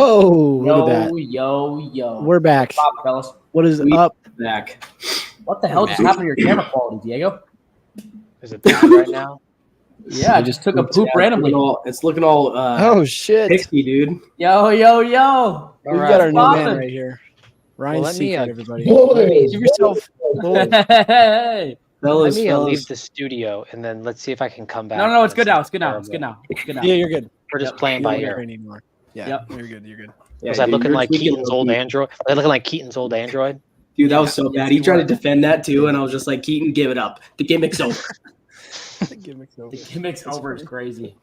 Oh, look at that. Yo. We're back. Pop, fellas. What is up? Back. What the hell just happened to your camera quality, Diego? Is it bad right now? Yeah, I just took a poop randomly. It's looking all Oh, shit. pixie, dude. Yo. We've got our new Poppin'. man right here. Ryan Well, let me, Seifert, everybody. Boys, Give yourself Hey. Fellas, Let me leave fellas. the studio and then let's see if I can come back. No, it's good now. It's good Terrible. now. Yeah, you're good. We're just Yep. playing You by don't get ear. rain anymore. Yeah, Yep. you're good. You're good. Yeah, Was I dude, looking you're like tweaking Keaton's a old little bit. Android? Was I looking like Keaton's old Android? Dude, that was so Yeah, bad. He yes, tried you to defend that too, and I was just like, Keaton, give it up. The gimmick's over. The gimmick's over is crazy.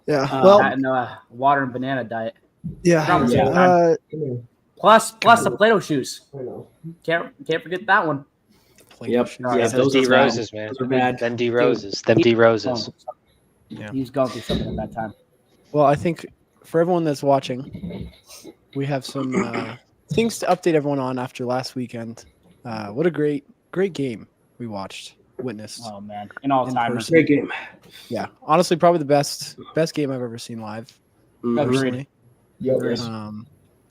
Yeah. Well, That and water and banana diet. Yeah. Promise Yeah. Plus the Play-Doh shoes. I know. Can't forget that one. Yep. Yeah, Yeah, Those those D are bad. roses, man. Those are bad. Them D roses. Them D roses. Yeah. He was going through something at that time. Well, I think for everyone that's watching, we have some things to update everyone on after last weekend. What a great game we watched, witnessed. Oh man, in all In time. person. Great game. Yeah, honestly, probably the best game I've ever seen live. Mhm. Personally, Yo,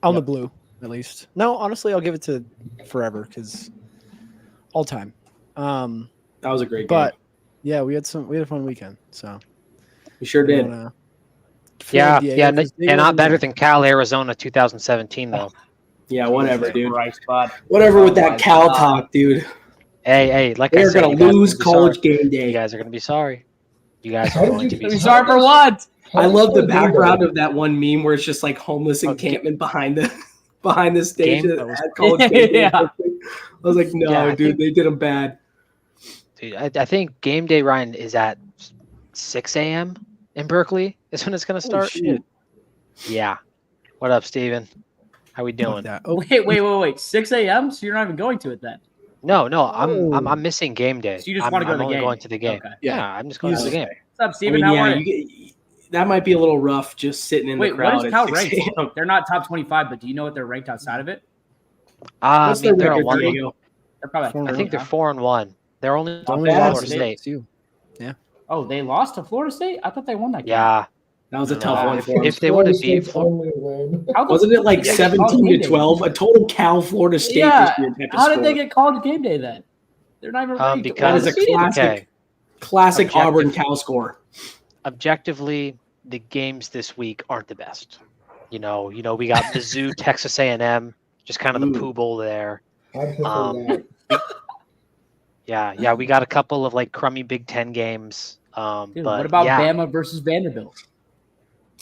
on the blue at least. No, honestly, I'll give it to Forever because all time. That was a great game. But yeah, we had a fun weekend. So We sure you did. wanna fill Yeah, in Diego, yeah, 'cause Diego not wasn't better there. than Cal Arizona 2017 though. Yeah, whatever, Jesus dude. Christ, bud. Whatever with Oh my that Cal God. talk, dude. Hey, like I They're said, gonna you guys are lose gonna be college sorry. game You day. guys are gonna be sorry. You guys How are did going you to be feel? I'm sorry. sorry for what? I love the background of of that one meme where it's just like homeless encampment behind the stage Game- at college game day. Yeah. I was like, no, Yeah, I dude, think- they did them bad. Dude, I think game day, Ryan, is at 6 a.m. in Berkeley. Is when it's gonna start. shit. Yeah. What up, Steven? How we Fuck doing? that. Oh, Wait. 6 a.m. So you're not even going to it then? No, I'm missing game day. So you just I'm, wanna go to I'm the only game? going to the game. Okay. Yeah. Yeah, I'm just going to the game. What's up, I Steven? mean, How yeah, are you? that might be a little rough just sitting in Wait, the crowd. what is at Cal 6 ranked? a.m. They're not top 25, but do you know what they're ranked outside of it? I What's mean, their they're a record, one. Diego? They're probably. Four I think they're huh? 4-1. They're only only bad. lost Florida to State. too. Oh, they lost to Florida State. I thought they won that game. Yeah. That was a No, tough one if- for them. if they would have Florida beat State's only win. How the- Wasn't it like did they get called 17 game to day? 12? A total Cal Florida State Yeah. this year type of How did score. they get called game day then? They're not even ranked. Because That is a classic, okay. classic Objective. Auburn Cal score. Objectively, the games this week aren't the best. You know, we got Mizzou, Texas A&M, just kind of the Ooh. poo bowl there. I prefer Um, that. Yeah, we got a couple of like crummy Big Ten games. Dude, But what about yeah. Bama versus Vanderbilt?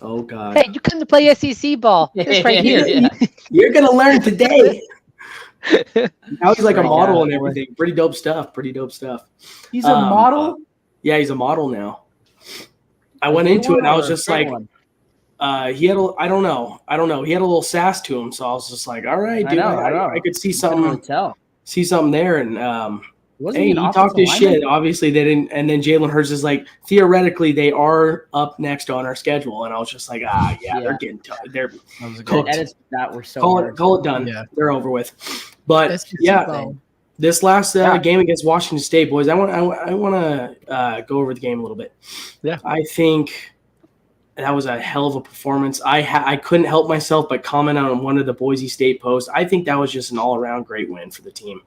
Oh, God. Hey, you come to play SEC ball. It's right here. Yeah. You're going to learn today. Now he's like a Right, model yeah. and everything. Pretty dope stuff. He's a model. Yeah, he's a model now. I went into it and I was just like, he had a, I don't know. He had a little sass to him. So I was just like, all right, I dude, know, I know. I could see I can't really something, tell. there. And, Wasn't hey, an he offensive talked his lineman? shit. Obviously, they didn't. And then Jalen Hurts is like, theoretically, they are up next on our schedule. And I was just like, yeah, Yeah. they're getting they're That was a The cooked. edits that were so call hard. it done. Yeah. They're over with. But SEC yeah, ball. this last Yeah. game against Washington State, boys, I want to go over the game a little bit. Yeah. I think that was a hell of a performance. I couldn't help myself but comment on one of the Boise State posts. I think that was just an all-around great win for the team.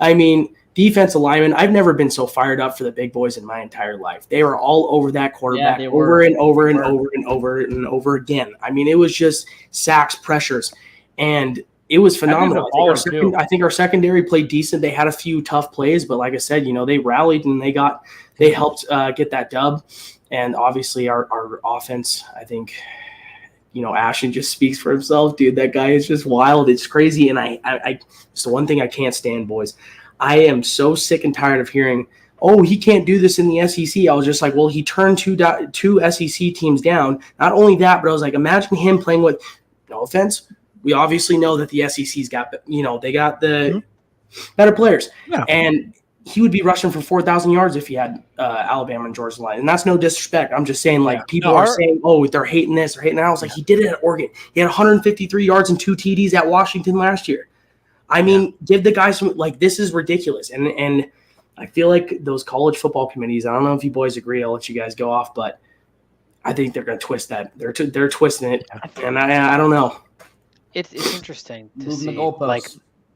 I mean, defensive linemen, I've never been so fired up for the big boys in my entire life. They were all over that quarterback they were. over and over and They were. over and over and over again. I mean, it was just sacks, pressures, and it was phenomenal. I think they're I think our secondary played decent. They had a few tough plays, but like I said, they rallied and they helped get that dub. And obviously our offense, I think, Ashton just speaks for himself, dude. That guy is just wild. It's crazy. And I it's the one thing I can't stand, boys. I am so sick and tired of hearing, oh, he can't do this in the SEC. I was just like, well, he turned two SEC teams down. Not only that, but I was like, imagine him playing with, no offense, we obviously know that the SEC's got, they got the better players. Yeah. And he would be rushing for 4,000 yards if he had Alabama and Georgia line. And that's no disrespect. I'm just saying, people are saying, oh, they're hating this or hating that. I was like, he did it at Oregon. He had 153 yards and 2 TDs at Washington last year. I mean, give the guys some, this is ridiculous. And I feel like those college football committees, I don't know if you boys agree, I'll let you guys go off, but I think they're going to twist that. They're twisting it, and I don't know. It's interesting to Moving the see goalposts. like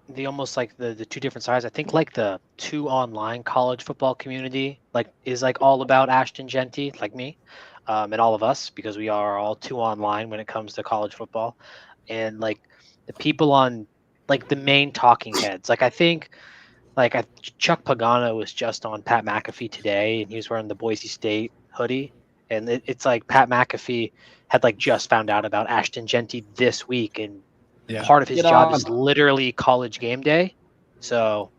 the almost like the two different sides. I think like the two online college football community is all about Ashton Genty, like me, and all of us, because we are all too online when it comes to college football, and like the people on like the main talking heads. Like I think Chuck Pagano was just on Pat McAfee today, and he was wearing the Boise State hoodie, and it's like Pat McAfee had like just found out about Ashton Genty this week, and part of his job is literally college game day. So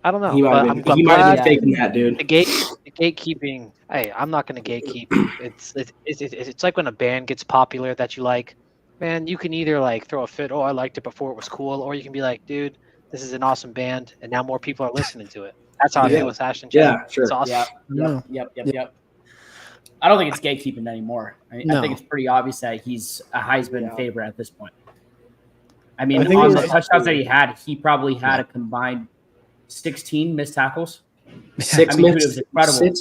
I don't know. He might have been faking that, dude. The gatekeeping. Hey, I'm not going to gatekeep. It's like when a band gets popular that you like, man. You can either like throw a fit, oh, I liked it before it was cool, or you can be like, dude, this is an awesome band, and now more people are listening to it. That's how I feel with Ashton Genty. Yeah, sure. It's awesome. Yep. I don't think it's gatekeeping anymore. I think it's pretty obvious that he's a Heisman favorite at this point. I mean, on the touchdowns that he probably had a combined 16 missed tackles. Six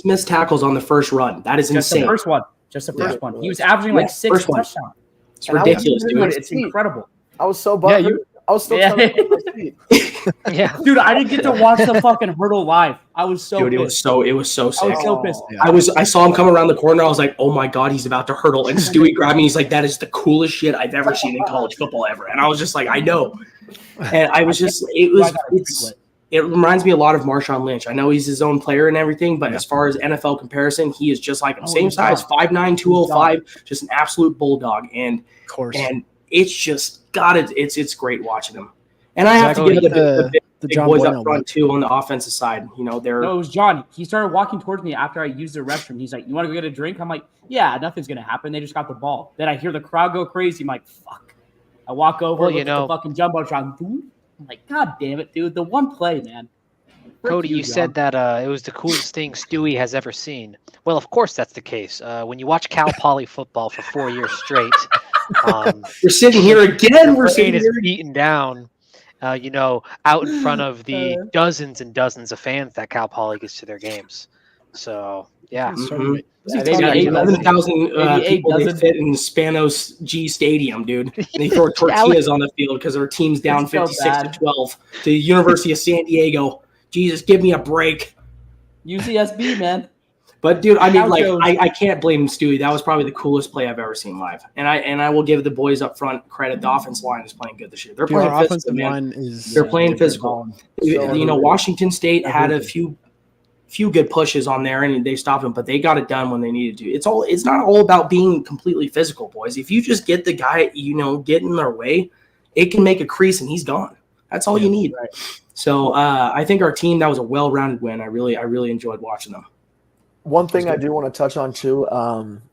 missed tackles on the first run. That is Just insane. the first one. Just the first one. He was averaging like 6 touchdowns. It's ridiculous, dude. It's incredible. I was so bummed. I was still coming up my seat. Yeah, dude, I didn't get to watch the fucking hurdle live. I was so dude, pissed. it was so sick. I was so pissed. I saw him come around the corner. I was like, oh my god, he's about to hurdle. And Stewie grabbed me. He's like, that is the coolest shit I've ever seen in college football ever. And I was just like, I know. And I was just, it reminds me a lot of Marshawn Lynch. I know he's his own player and everything, but as far as NFL comparison, he is just like him. Same size, 5'9", 205, just an absolute bulldog. And Of course. And it's just it's great watching him. And I have to give the big John boys Bueno up front too on the offensive side. You know, they're No, it was John. He started walking towards me after I used the restroom. He's like, "You want to go get a drink?" I'm like, "Yeah, nothing's gonna happen. They just got the ball." Then I hear the crowd go crazy. I'm like, "Fuck!" I walk over, look at the fucking jumbotron. I'm like, "God damn it, dude! The one play, man." Cody, you said that it was the coolest thing Stewie has ever seen. Well, of course that's the case. When you watch Cal Poly football for 4 years straight, we're sitting here again. We're sitting here beaten down. Out in front of the dozens and dozens of fans that Cal Poly gets to their games. So, yeah. Mm-hmm. 11,000 people they fit in Spanos G Stadium, dude. And they throw tortillas on the field because their team's down 56-12 to the University of San Diego. Jesus, give me a break. UCSB, man. But dude, I mean, like, I can't blame Stewie. That was probably the coolest play I've ever seen live. And I will give the boys up front credit. The offensive line is playing good this year. They're playing physical, man. They're playing physical. Washington State had a few good pushes on there, and they stopped them, but they got it done when they needed to. It's not all about being completely physical, boys. If you just get the guy, get in their way, it can make a crease and he's gone. That's all you need. Right. So I think our team, that was a well-rounded win. I really enjoyed watching them. One thing I do want to touch on too,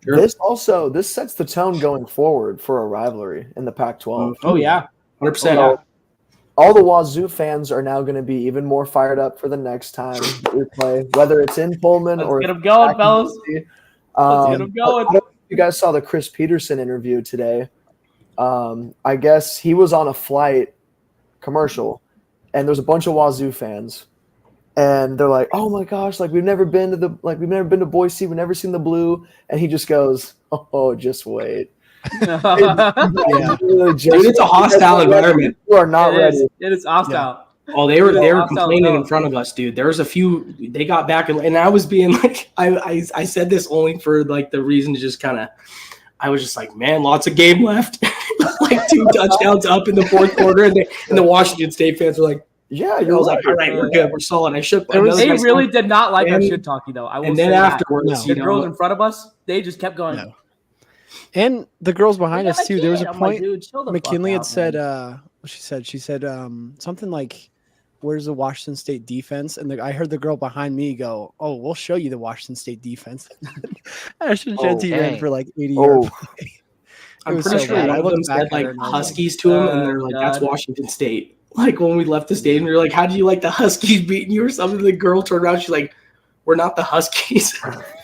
this sets the tone going forward for a rivalry in the Pac-12. Oh yeah, 100%. All the Wazoo fans are now going to be even more fired up for the next time we play, whether it's in Pullman or. Get them going, fellas. Let's get them going. I don't know if you guys saw the Chris Peterson interview today. I guess he was on a flight commercial, and there's a bunch of Wazoo fans. And they're like, "Oh my gosh! We've never been to Boise. We've never seen the blue." And he just goes, "Oh, just wait." Dude, it's a hostile environment. You are not ready. It is hostile. Yeah. Oh, they were complaining in front of us, dude. There was a few. They got back, and I was being like, I said this only for like the reason to just kind of. I was just like, man, lots of game left. Like 2 touchdowns up in the fourth quarter, and the Washington State fans were like. Yeah, I was like, all right, we're good, we're solid. I shook. They really did not like our shit talking though. And then afterwards, the girls in front of us, they just kept going. No. And the girls behind us too. There was a point. Like, McKinley had said, what she said. She said something like, "Where's the Washington State defense?" And I heard the girl behind me go, "Oh, we'll show you the Washington State defense." Ashton Genty ran for like 80 yards. I'm pretty sure one of them said like Huskies to him, and they're like, "That's Washington State." Like when we left the stadium, we were like, "How do you like the Huskies beating you or something?" The girl turned around, she's like, "We're not the Huskies."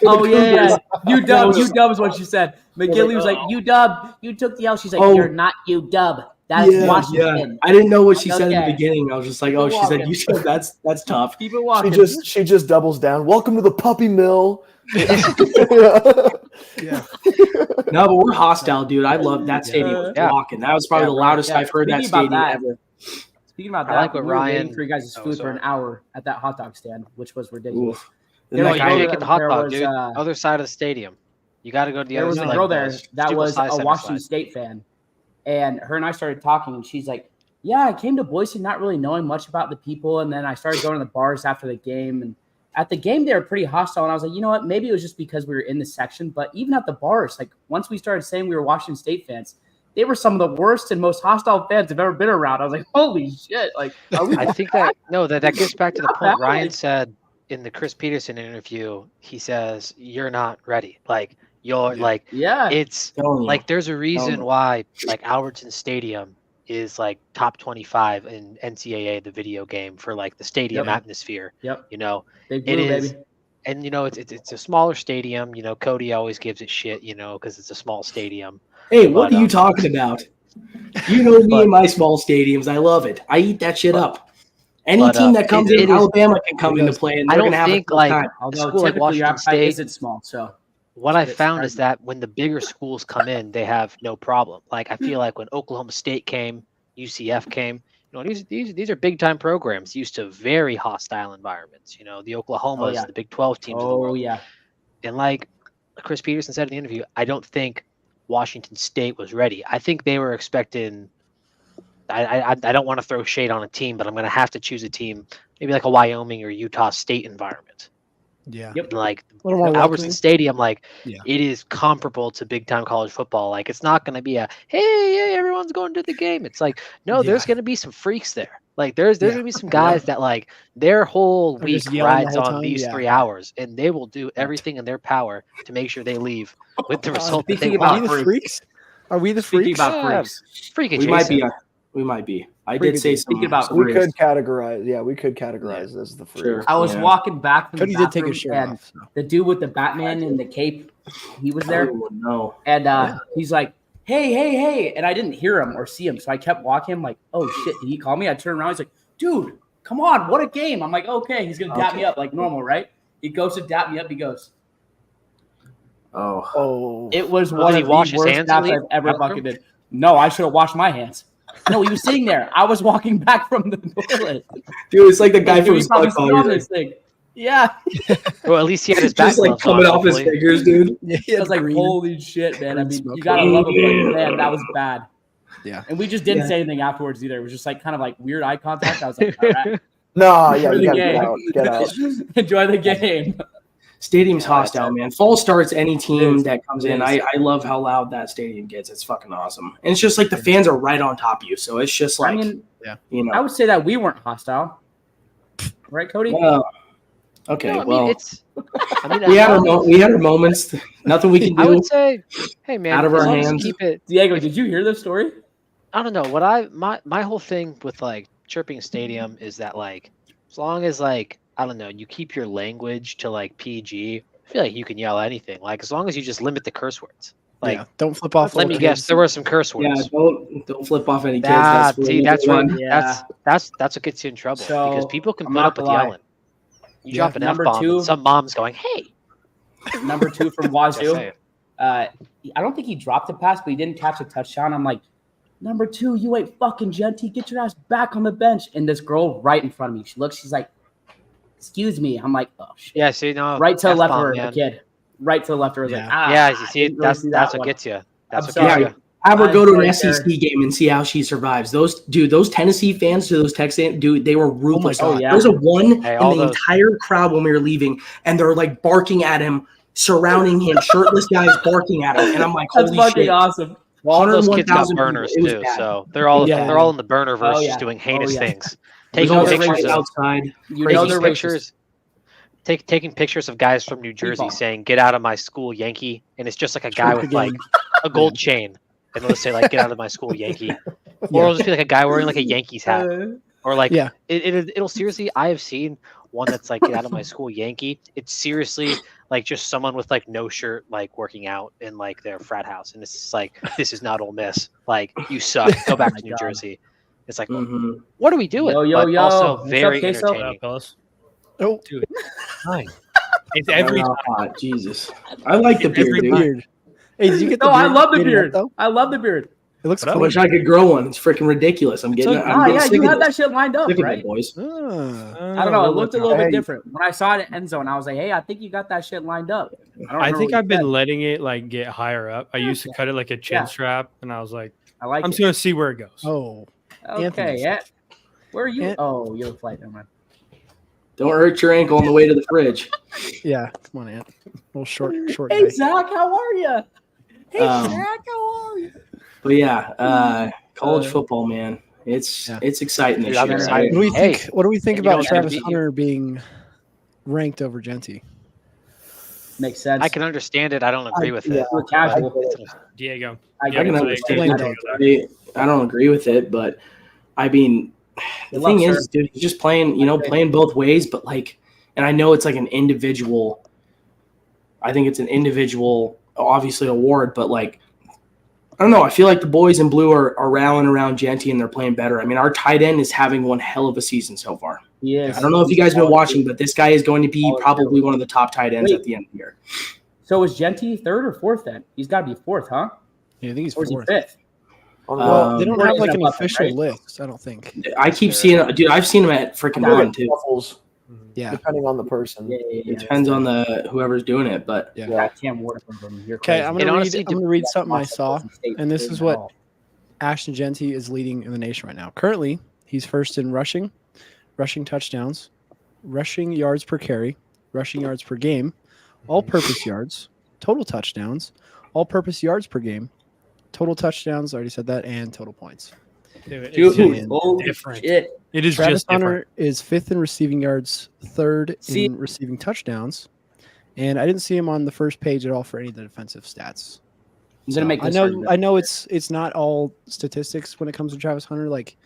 Oh yeah. UW is what she said. McKinley was like, "UW, you took the L." She's like, "You're not UW." That's Yeah. Washington. I didn't know what she said in the Okay. beginning. I was just like, oh, she said you said that's tough. Keep it She walking. just doubles down. Welcome to the puppy mill. Yeah. No, but we're hostile, dude. I love that stadium was Yeah. rocking. That was probably the loudest I've heard that Speaking about stadium that, ever. Speaking about I that, like what we were waiting Ryan- for you guys' Oh, food for sorry. an hour at that hot dog stand, which was ridiculous. Oof. There Then was that a guy- girl You get the hot there dog, was, dude. Other side of the stadium. You got to go to the There other was side. a girl like there the that Staples was Science a Center Washington side. State fan, and her and I started talking, and she's like, "Yeah, I came to Boise not really knowing much about the people, and then I started going to the bars after the game, and at the game they were pretty hostile, and I was like, you know what? Maybe it was just because we were in the section, but even at the bars, like once we started saying we were Washington State fans, they were some of the worst and most hostile fans I've ever been around. I was like, holy shit! Like, are we? I think that that gets back to the Not point bad. Ryan said in the Chris Peterson interview. He says you're not ready. Like you're Yeah. like Yeah, it's Telling you. like there's a reason you. why like Albertson Stadium is like top 25 in NCAA, the video game, for like the stadium Yep. atmosphere. yep, You know, big it blue, is. baby. And it's a smaller stadium. You know, Cody always gives it shit. You know, because it's a small stadium. Hey, what But, are you talking about? You know me But- and my small stadiums. I love it. I eat that shit But- up. Any but, team that comes it in, is- Alabama can come it into does. play, and I they're don't going to have a think tough like time. Although school like typically Washington your appetite State. isn't small, so What I It's found is surprising. that when the bigger schools come in, they have no problem. Like I feel like when Oklahoma State came, UCF came, you know, these are big time programs used to very hostile environments. You know, the Oklahomas, yeah. the Big 12 teams of the oh world. yeah, And like Chris Peterson said in the interview, I don't think Washington State was ready. I think they were expecting. I don't want to throw shade on a team, but I'm going to have to choose a team, maybe like a Wyoming or Utah State environment. Yeah. Yep. Like A little more Albertson welcoming. Stadium, like Yeah. it is comparable to big time college football. Like it's not going to be a hey, everyone's going to the game. It's like no, there's Yeah. going to be some freaks there. Like there's Yeah. going to be some guys that like their whole They're week just yelling the rides whole on time, these yeah. 3 hours, and they will do everything in their power to make sure they leave with the result that they speaking Are about we want. the freaks? Are we the Speaking freaks? about Yeah. freaks, Freak We might adjacent. be. We might be. I Pretty did say good. something Speaking about We freaks. could categorize. Yeah, we could categorize as the freak. Sure. I was Yeah. walking back from Cody the did take bathroom, his shirt and off. So. the dude with the Batman and the cape, he was there, Oh, no. and he's like, hey, and I didn't hear him or see him, so I kept walking. I'm like, oh shit, did he call me? I turned around, he's like, dude, come on, what a game! I'm like, okay, he's gonna dap me up like normal, right? He goes to dap me up, he goes, Oh. Oh, it was Did one he of wash the his worst hands daps and I've leave? ever Bathroom? fucking did. No, I should have washed my hands. No, he was sitting there. I was walking back from the toilet. Dude, it's like the guy Dude, from he probably still on SpongeBob. this thing. Yeah, Well, at least he had his Just back like gloves coming on, off his hopefully. fingers, dude. Yeah, I was like, holy shit, man. I green mean, smoke. you gotta love him, but man, that was bad. Yeah. And we just didn't Yeah. say anything afterwards either. It was just like kind of like weird eye contact. I was like, all right, no, yeah, Enjoy you the gotta get game. out. Get out. enjoy the game. Stadium's Yeah, hostile, man. Fall starts any It team is. that comes It in. is. I love how loud that stadium gets. It's fucking awesome. And it's just like the fans are right on top of you. So it's just like, I mean, you know. I would say that we weren't hostile, right, Cody? Okay, No, I mean, well, it's. I mean, we had our moments. Nothing we can I do. would say, hey man, Out of as our long as you hands. keep it. Diego, did you hear this story? I don't know what my whole thing with like chirping stadium is that like as long as like I don't know you keep your language to like PG, I feel like you can yell anything. Like as long as you just limit the curse words. Like yeah. Don't flip off. let me little guess, kids. there were some curse Yeah, words. don't flip off any kids. Ah, rule see, number that's what one. Yeah. that's what gets you in trouble So, because people can I'm put not up with gonna lie. yelling. You Yeah. drop an Number F-bomb two- and some mom's going, hey. Number 2 from Just Wazoo. saying. I don't think he dropped a pass, but he didn't catch a touchdown. I'm like, number 2, you ain't fucking Genty. Get your ass back on the bench. And this girl right in front of me, she looks, she's like, excuse me. I'm like, oh shit. Yeah, see, no. Right to the left of F-bomb, her, man. the kid. Right to the left of her. I was Yeah. like, ah. Yeah, you see, didn't really that's see that's that what one. gets you. That's I'm what sorry. gets you. Have her I'm go to sorry, an SEC game and see how she survives. Those Tennessee fans to those Texans, dude, they were ruthless. God. yeah. There's a one Hey, in all the those- entire crowd when we were leaving, and they're like barking at him, surrounding him, shirtless guys barking at him, and I'm like, That's holy fucking shit! awesome. Well, all those kids got 101,000 burners people. It was too, bad. so they're all Yeah. they're all in the burnerverse, Oh, yeah. just doing heinous yeah. things, It was taking all they're fights pictures of outside. You know taking they're pictures, taking pictures of guys from New Jersey People. saying "Get out of my school, Yankee," and it's just like a guy Trump with again. like a gold chain, and they'll say like "Get out of my school, Yankee," or it'll just be like a guy wearing like a Yankees hat, or like Yeah. it'll seriously. I have seen one that's like get out of my school Yankee. It's seriously like just someone with like no shirt, like working out in like their frat house, and it's just like, this is not Ole Miss. Like, you suck. Go back to New Jersey. It's like, what are we doing? But also What's very up, Queso? entertaining. Oh, Dude, fine. It's every hot. Jesus, I like the beard, dude. beard. Hey, did you get the No, beard? I love the faded out, beard. though? I love the beard. It looks What up? I cool. wish I could grow one. It's freaking ridiculous. I'm getting. I'm getting Yeah, sick you of had it. that shit lined up, Sick of right? it, boys. Ah. I don't know. It looked a little Hey. bit different. When I saw it in end zone, I was like, hey, I think you got that shit lined up. don't I remember think what I've you been said. letting it like get higher up. I used to cut it like a chin Yeah. strap, and I was like, I like I'm it. just gonna see where it goes. Oh, Okay, Anthony's. yeah. Where are you? Ant- Oh, you're the flight. Never mind. Don't hurt your ankle on the way to the fridge. yeah. Come on, Ant. Little short Hey, guy. Zach, how are you? Hey, Um, Zach, how are you? But yeah, college football, man, it's Yeah. it's exciting this Dude, I'm year. excited. What do we Hey, think? What do we think you know about what's gonna Travis be- Hunter being ranked over Genty? Makes sense. I can understand it. I don't agree with yeah. it. We're casual. Diego. I I get can it. understand Blame it. I don't agree with it, but I mean, the Good thing luck, is, sir. dude, he's just playing both ways. But like, and I know it's like an individual. I think it's an individual, obviously award, but like, I don't know. I feel like the boys in blue are rallying around Genty and they're playing better. I mean, our tight end is having one hell of a season so far. He is. I don't know if you guys have been watching, but this guy is going to be probably one of the top tight ends Wait. at the end of the year. So is Genty third or fourth then? He's got to be fourth, huh? Yeah, I think he's Or is he fourth. fifth? Well, they don't Fourth have is like a an button, official right? list. I don't think. I keep seeing, dude. I've seen him at freaking Look one at too. Shuffles, Yeah. depending on the person. Yeah. It depends on the whoever's doing it, but Yeah. Yeah, Cam Ward from here. Okay, I'm It gonna read. honestly I'm gonna read something I saw, and this is what Ashton Genty is leading in the nation right now. Currently, he's first in rushing touchdowns, rushing yards per carry, rushing yards per game, all-purpose yards, total touchdowns, all-purpose yards per game, total touchdowns. I already said that, and total points. Dude, it's Dude, just holy different. shit. It is Travis just different. Hunter is fifth in receiving yards, third See- in receiving touchdowns, and I didn't see him on the first page at all for any of the defensive stats. I'm gonna make I this know. argument. I know it's not all statistics when it comes to Travis Hunter, like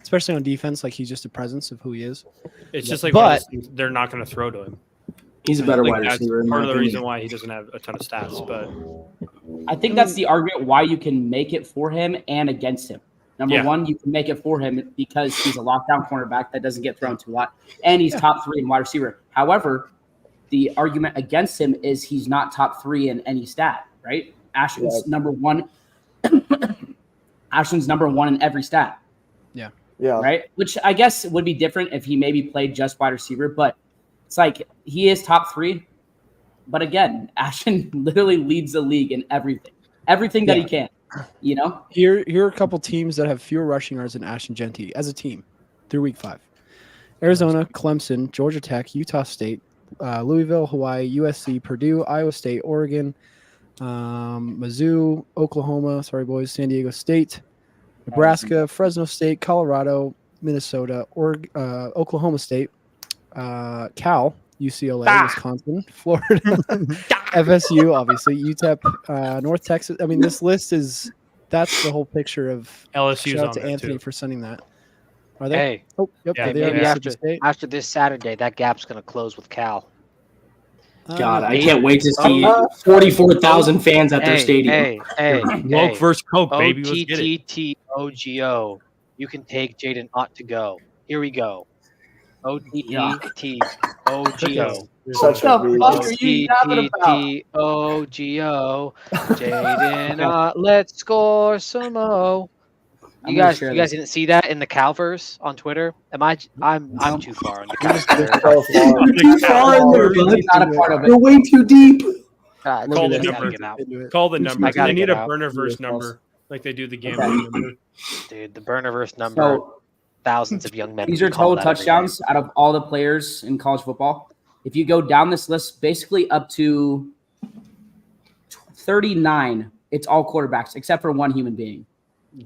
especially on defense. Like he's just a presence of who he is. It's just like But- one of those things they're not going to throw to him. he's a better Like, wide that's receiver. in part my of the opinion. reason why he doesn't have a ton of stats. But I think that's the argument why you can make it for him and against him. Number Yeah. one, you can make it for him because he's a lockdown cornerback that doesn't get thrown to a lot, and he's top three in wide receiver. However, the argument against him is he's not top three in any stat, right? Ashton's number one. Ashton's number one in every stat, Yeah. right? Which I guess would be different if he maybe played just wide receiver, but it's like he is top three. But again, Ashton literally leads the league in everything that he can. You know, Here are a couple teams that have fewer rushing yards than Ashton Genty as a team through week 5. Arizona, Clemson, Georgia Tech, Utah State, Louisville, Hawaii, USC, Purdue, Iowa State, Oregon, Mizzou, Oklahoma, San Diego State, Nebraska, Fresno State, Colorado, Minnesota, Oklahoma State, Cal, UCLA, Wisconsin, Florida, FSU, obviously, UTEP, North Texas. I mean, this list that's the whole picture of. LSU's Shout on out to there Anthony too. for sending that. Are they? Hey, Oh, yep. Yeah, they are. maybe Mississippi State. after this Saturday, that gap's going to close with Cal. God, I Hey. can't wait to see 44,000 fans at their stadium. Hey, Woke versus Coke, baby. Let's get it. OTTTOGO. You can take Jaden Ott to go. Here we go. OTTTOGO. Such a reach. fuck are you yapping about? OTTTOGO. Jaden Ott, let's score some mo. I'm You gonna guys, share you guys this. didn't see that in the Calverse on Twitter? I'm too far on the Calverse. So far. You're too far in there, bud. Not a part of it. You're way too deep. God, Call look the at this, number. gotta get out. Into it. Call the number. I gotta They need get a out. burner-verse number like they do the gambling number. Dude, the burnerverse number. So Thousands of young men. these are call total that every day. touchdowns out of all the players in college football. If you go down this list, basically up to 39, it's all quarterbacks except for one human being,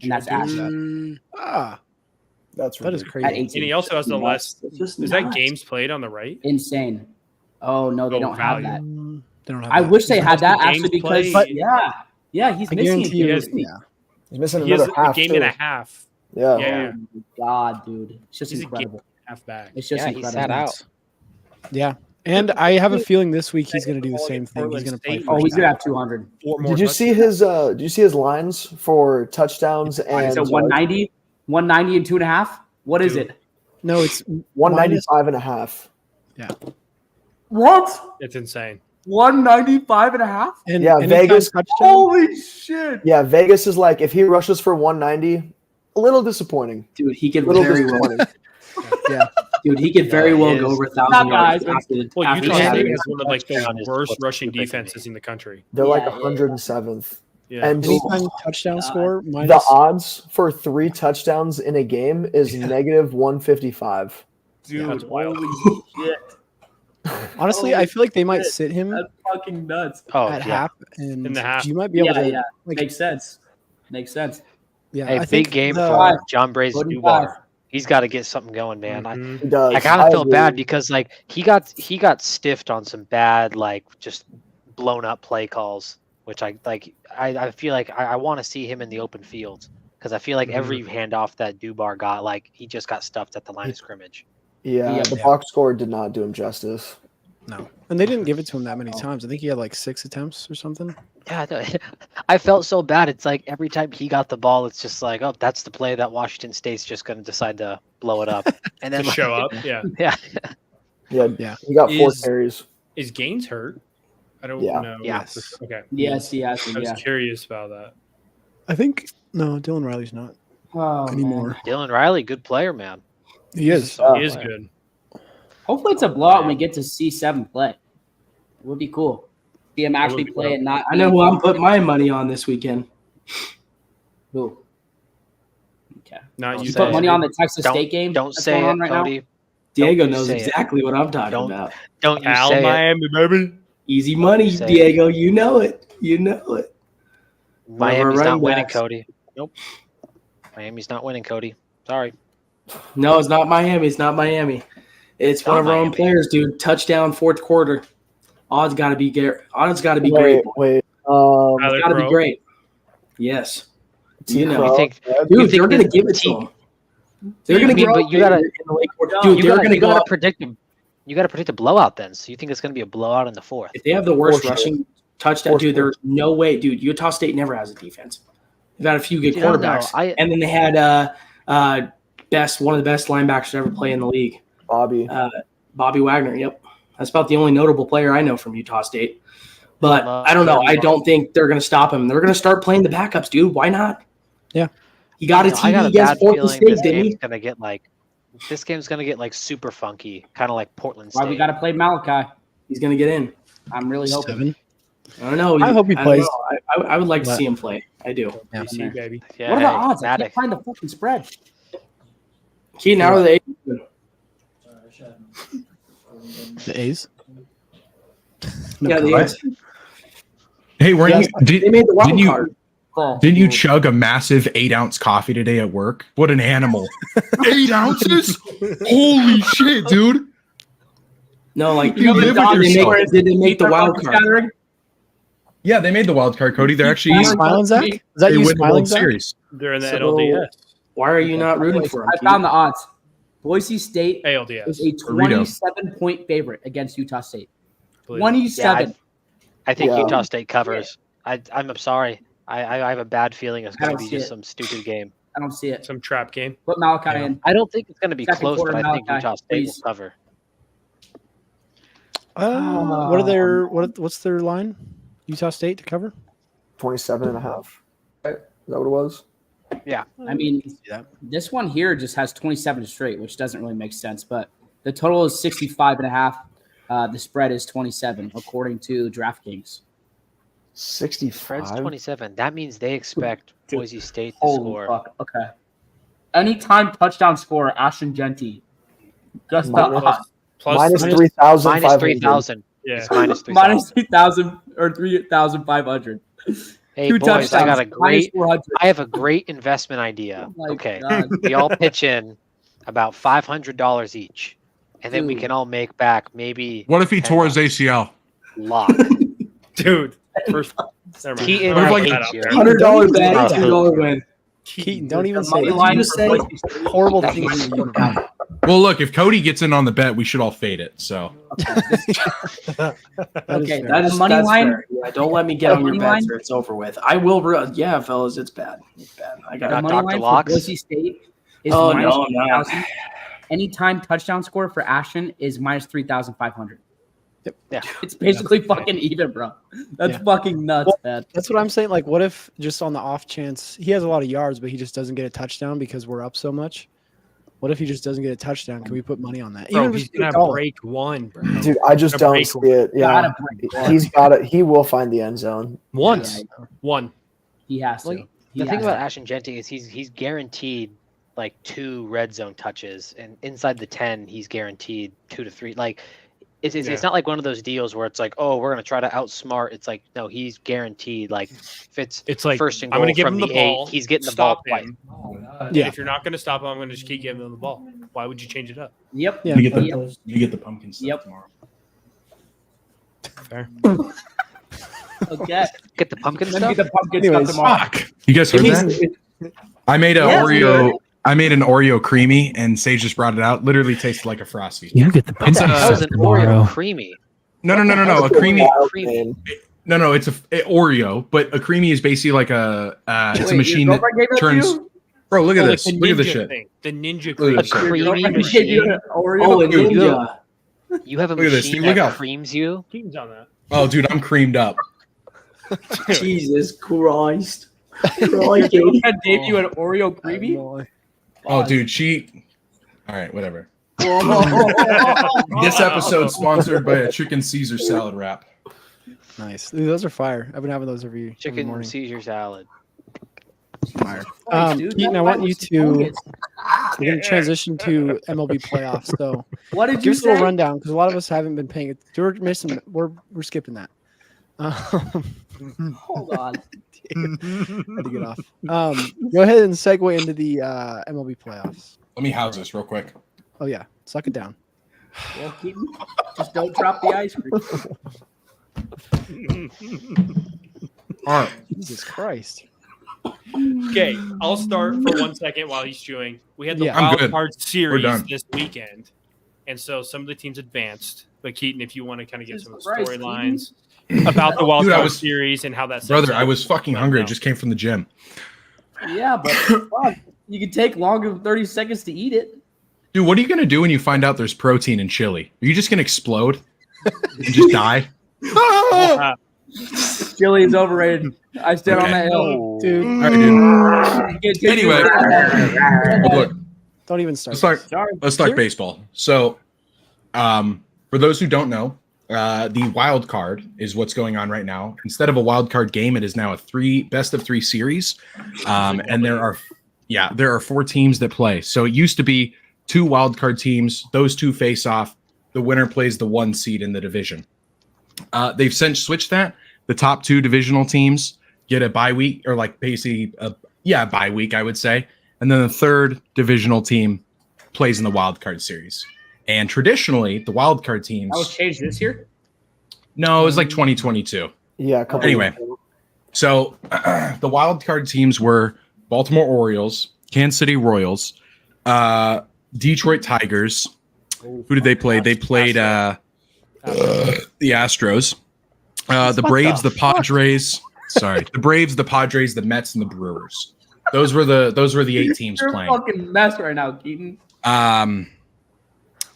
and that's Ashton That's That is ridiculous. crazy. at 18. And he also has the less. It's just Is that nuts. games played on the right? Insane. Oh no, they Oh, don't have value. that. They don't have I that. wish they had that Games actually because played. yeah, he's I missing. guarantee you. has- Yeah. He's missing He has another a half. game too. and a half. Yeah. Yeah. Oh my god, dude, it's just He's a incredible. Half back. It's just Yeah, he incredible. sat out. Yeah. And I have a feeling this week he's going to do the same thing. He's going to play. Portland State. Oh, first he's gonna half. have 200. 4 more Did you see his? Did you see his lines for touchdowns and Is it 190? 190 and 2.5? What is Dude. it? No, it's 195.5. What? It's insane. 195.5? And Yeah, anytime Vegas- touchdown- Holy shit. Yeah, Vegas is like if he rushes for 190, a little disappointing. Dude, he could Little very well. disappointing. Dude, he could very Yeah, well he go is. over 1,000 Not yards guys, after the Well, after Utah Saturday. State is one of like Touchdown the is worst what's rushing stupid to me. defenses in the country. They're like Yeah, yeah. 107th. Yeah. And anytime touchdown score the minus. odds for 3 touchdowns in a game is negative 155. Dude, That's wild. Holy shit. Honestly, I feel like they might sit him That's fucking nuts. Oh, at yeah. half, and In the half. you might be able Yeah, to. yeah. Like, Makes sense. Makes sense. yeah, Hey, I big think game the- for John Braze Golden Dubar. Five. He's got to get something going, man. Mhm. He does. I kind of feel agree. bad because like he got stiffed on some bad like just blown up play calls, which I like. I feel like I want to see him in the open field because I feel like every handoff that Dubar got, like he just got stuffed at the line of scrimmage. Yeah, Yeah. the box score did not do him justice. No, and they didn't give it to him that many times. I think he had like 6 attempts or something. Yeah, I felt so bad. It's like every time he got the ball, it's just like, oh, that's the play that Washington State's just going to decide to blow it up and then To show up. Yeah. Yeah, Yeah, he got 4 Is- carries. Is Gaines hurt? I don't Yeah. know. Yes. Okay. Yes, yes, I was yeah. curious about that. I think no, Dylan Riley's not Oh, anymore. Dylan Riley, good player, man. He is. He is player. good. Hopefully it's a blowout and we get to see 7 play. It would be cool. See him actually be play cool. and not. I know who I'm putting my money on this weekend. Who? Okay. Not Don't you. You say put it. money on the Texas Don't State game. Don't that's say going it, on right now? Cody. Diego you knows say it. exactly what I'm talking Don't- about. Don't you Al say it. Miami, baby. Easy money, Say it. Diego. You know it. You know it. One of our Miami's not running winning, backs. Cody. Nope. Miami's not winning, Cody. Sorry. No, it's not Miami. It's not Miami. It's one Not of our own Miami. players, dude. Touchdown, 4th quarter. Odds got to be Odds got to be Wait, great. wait. Tyler Got to be Crow. great. Yes, T. you know. Crow, You think- yeah, dude. think They're gonna that give it to T- them. They're gonna I mean, go. but you gotta- in the late quarter. Dude, Dude, you they're gotta, gonna you go. gotta Up. predict you gotta predict a blowout then. So you think it's gonna be a blowout in the 4th? If they have the worst For sure. rushing touchdown, For dude, sure. there's no way, dude. Utah State never has a defense. They've had a few good Dude, I don't know. quarterbacks, and then they had one of the best linebackers to ever play in the league, Bobby. Bobby Wagner. Yep, that's about the only notable player I know from Utah State. But Love I don't know. Kirby I Smart. don't think they're going to stop him. They're going to start playing the backups, dude. Why not? Yeah. He got a I TV got a against bad Portland feeling State, didn't he? this game's gonna get like super funky, kind of like Portland Why State. we got to play Malachi? He's going to get in. I'm really hoping. 7. I don't know. I hope he don't plays. know. I would like to But- see him play. I do. Yeah. DC, baby. Yeah, What are the hey, odds? I Maddox. can't find the fucking spread. Keaton, how are they? The A's. Yeah, the What? A's. Hey, weren't Yes, you? they made the wild Didn't you? card. Didn't you chug a massive 8-ounce coffee today at work? What an animal! 8 ounces? Holy shit, dude! No, like You live with yourself. did they make the wild card? Yeah, they made the wild card, Cody. They're actually You smiling, Zach? Is that they you win the smiling, World Zach? Series. They're in the So- NLDS. Why are you not rooting for him? I found the odds. Boise State ALDS. is a Burrito. 27-point favorite against Utah State. Believe it. 27. I think Yeah. Utah State covers. I'm sorry. I have a bad feeling it's I going to don't be see just it. some stupid game. I don't see it. Some trap game. Put Malachi Yeah. in. I don't think it's going to be Second close, quarter, but I think Malachi, Utah State please. will cover. What are their what's their line? Utah State to cover? 27.5. Right? Is that what it was? I mean, that. this one here just has 27 straight, which doesn't really make sense. But the total is 65.5. The spread is 27, according to DraftKings. 65. Fred's 27. That means they expect Dude, Boise State to Holy score. fuck. Okay. Anytime touchdown scorer, Ashton Genty. Just the Minus- odds. Plus, Minus minus- 3,500. Minus 3,000. yeah. It's minus 3,000. Minus 3,000 or 3,500. Hey, Two boys, touchdowns. I got a minus great 400. I have a great investment idea. Oh my Okay. God. We all pitch in about $500 each. And then we Dude. can all make back maybe What if he tore his ACL? lock. Dude. First, never mind. Keaton, I'll I put hate that out you. there. $100 bet, Keaton. $2 win. Keaton, don't even The say money that. line you for say? Boise State. Horrible things for you to buy. Well, look, if Cody gets in on the bet, we should all fade it. So Okay, That's money line. fair. Yeah, don't let me get on your Money bets line? or it's over with. I will. Yeah, fellas, it's bad. It's bad. I got. The money Dr. line Locks? for Boise State is Oh minus no, no. 3,000. Anytime touchdown score for Ashton is minus 3,500. Yeah. It's basically fucking even, bro. That's fucking nuts, man. That's what I'm saying. Like, what if just on the off chance he has a lot of yards, but he just doesn't get a touchdown because we're up so much? What if he just doesn't get a touchdown? Can we put money on that? Bro, Even if he's it's a gonna dollar. break one, bro. Dude, I just Gonna don't break see it. Yeah, Gotta break one. he's got it. He will find the end zone. Once, Yeah, one. he has to. Like, He The thing has about to. Ashton Genty is he's guaranteed like 2 red zone touches, and inside the 10, he's guaranteed 2 to 3. Like it's not like one of those deals where it's like, oh, we're gonna try to outsmart. It's like, no, he's guaranteed. Like if it's like, first and I'm goal gonna give from him the the ball. 8, he's getting the ball Stop twice. him. Yeah. If you're not gonna stop him, I'm gonna just keep giving him the ball. Why would you change it up? Yep. Yeah. you get the Yep. you get the pumpkin stuff Yep. tomorrow. Fair. Okay. Get the pumpkin Let me stuff. get the pumpkin Anyways. stuff tomorrow. Fuck. You guys heard that? I made an Yeah. Oreo. I made an Oreo creamy, and Sage just brought it out. Literally tasted like a frosty. You get the It's pumpkin That was stuff an Oreo tomorrow. creamy. No. A creamy. Wild creamy. name. No. It's a Oreo, but a creamy is basically like a. It's Wait, a machine your that girlfriend gave that to turns. you? Bro, look at Oh, this. the Look at this ninja shit. thing. The ninja Look cream. at this shit. A Your creamy girlfriend gave you machine. an Oreo? Oh, and Dude, Ninja. You have a Look at this, machine dude, look that how- creams you. Keaton's on that. Oh, dude, I'm creamed up. Jesus Christ. Your Crikey. girlfriend gave you an Oreo creamy? Oh, dude, she. All right, whatever. Whoa. This episode's sponsored by a chicken Caesar salad wrap. Nice. Dude, those are fire. I've been having those every Chicken morning. Caesar salad. Fire. Dude, Keaton, I that want was you to. We're going to transition to MLB playoffs. So What did you give us a little say? rundown because a lot of us haven't been paying it. We're missing. We're skipping that. Hold on. Had to get off. Go ahead and segue into the MLB playoffs. Let me house this real quick. Oh yeah, suck it down. Well, Keaton, just don't drop the ice cream. All right. Jesus Christ. Okay, I'll start for 1 second while he's chewing. We had the Yeah. I'm wild good. card We're series done. this weekend, and so some of the teams advanced. But Keaton, if you want to kind of give some of the Christ, storylines about the wild Dude, I card was- series and how that Brother, I was fucking hungry. I just came from the gym. Yeah, but fuck, you can take longer than 30 seconds to eat it. Dude, what are you going to do when you find out there's protein in chili? Are you just going to explode and just die? Chili is overrated. I stand on Okay. that hill. Dude, All right, dude. Anyway. Look, don't even start. let's talk baseball. So, for those who don't know, the wild card is what's going on right now. Instead of a wild card game, it is now a best of 3 series, and there are 4 teams that play. So it used to be 2 wild card teams; those 2 face off. The winner plays the 1 seed in the division. They've since switched that. The top 2 divisional teams get a bye week, or like basically a bye week, I would say, and then the 3rd divisional team plays in the wild card series. And traditionally, the wild card teams. That was changed this year? No, it was like 2022. Yeah. A couple Anyway. years ago. So the wild card teams were Baltimore Orioles, Kansas City Royals, Detroit Tigers. Who did they play? They played the Astros, the Braves, the Padres. Sorry, the Braves, the Padres, the Mets, and the Brewers. Those were the 8 teams You're a playing. fucking mess right now, Keaton.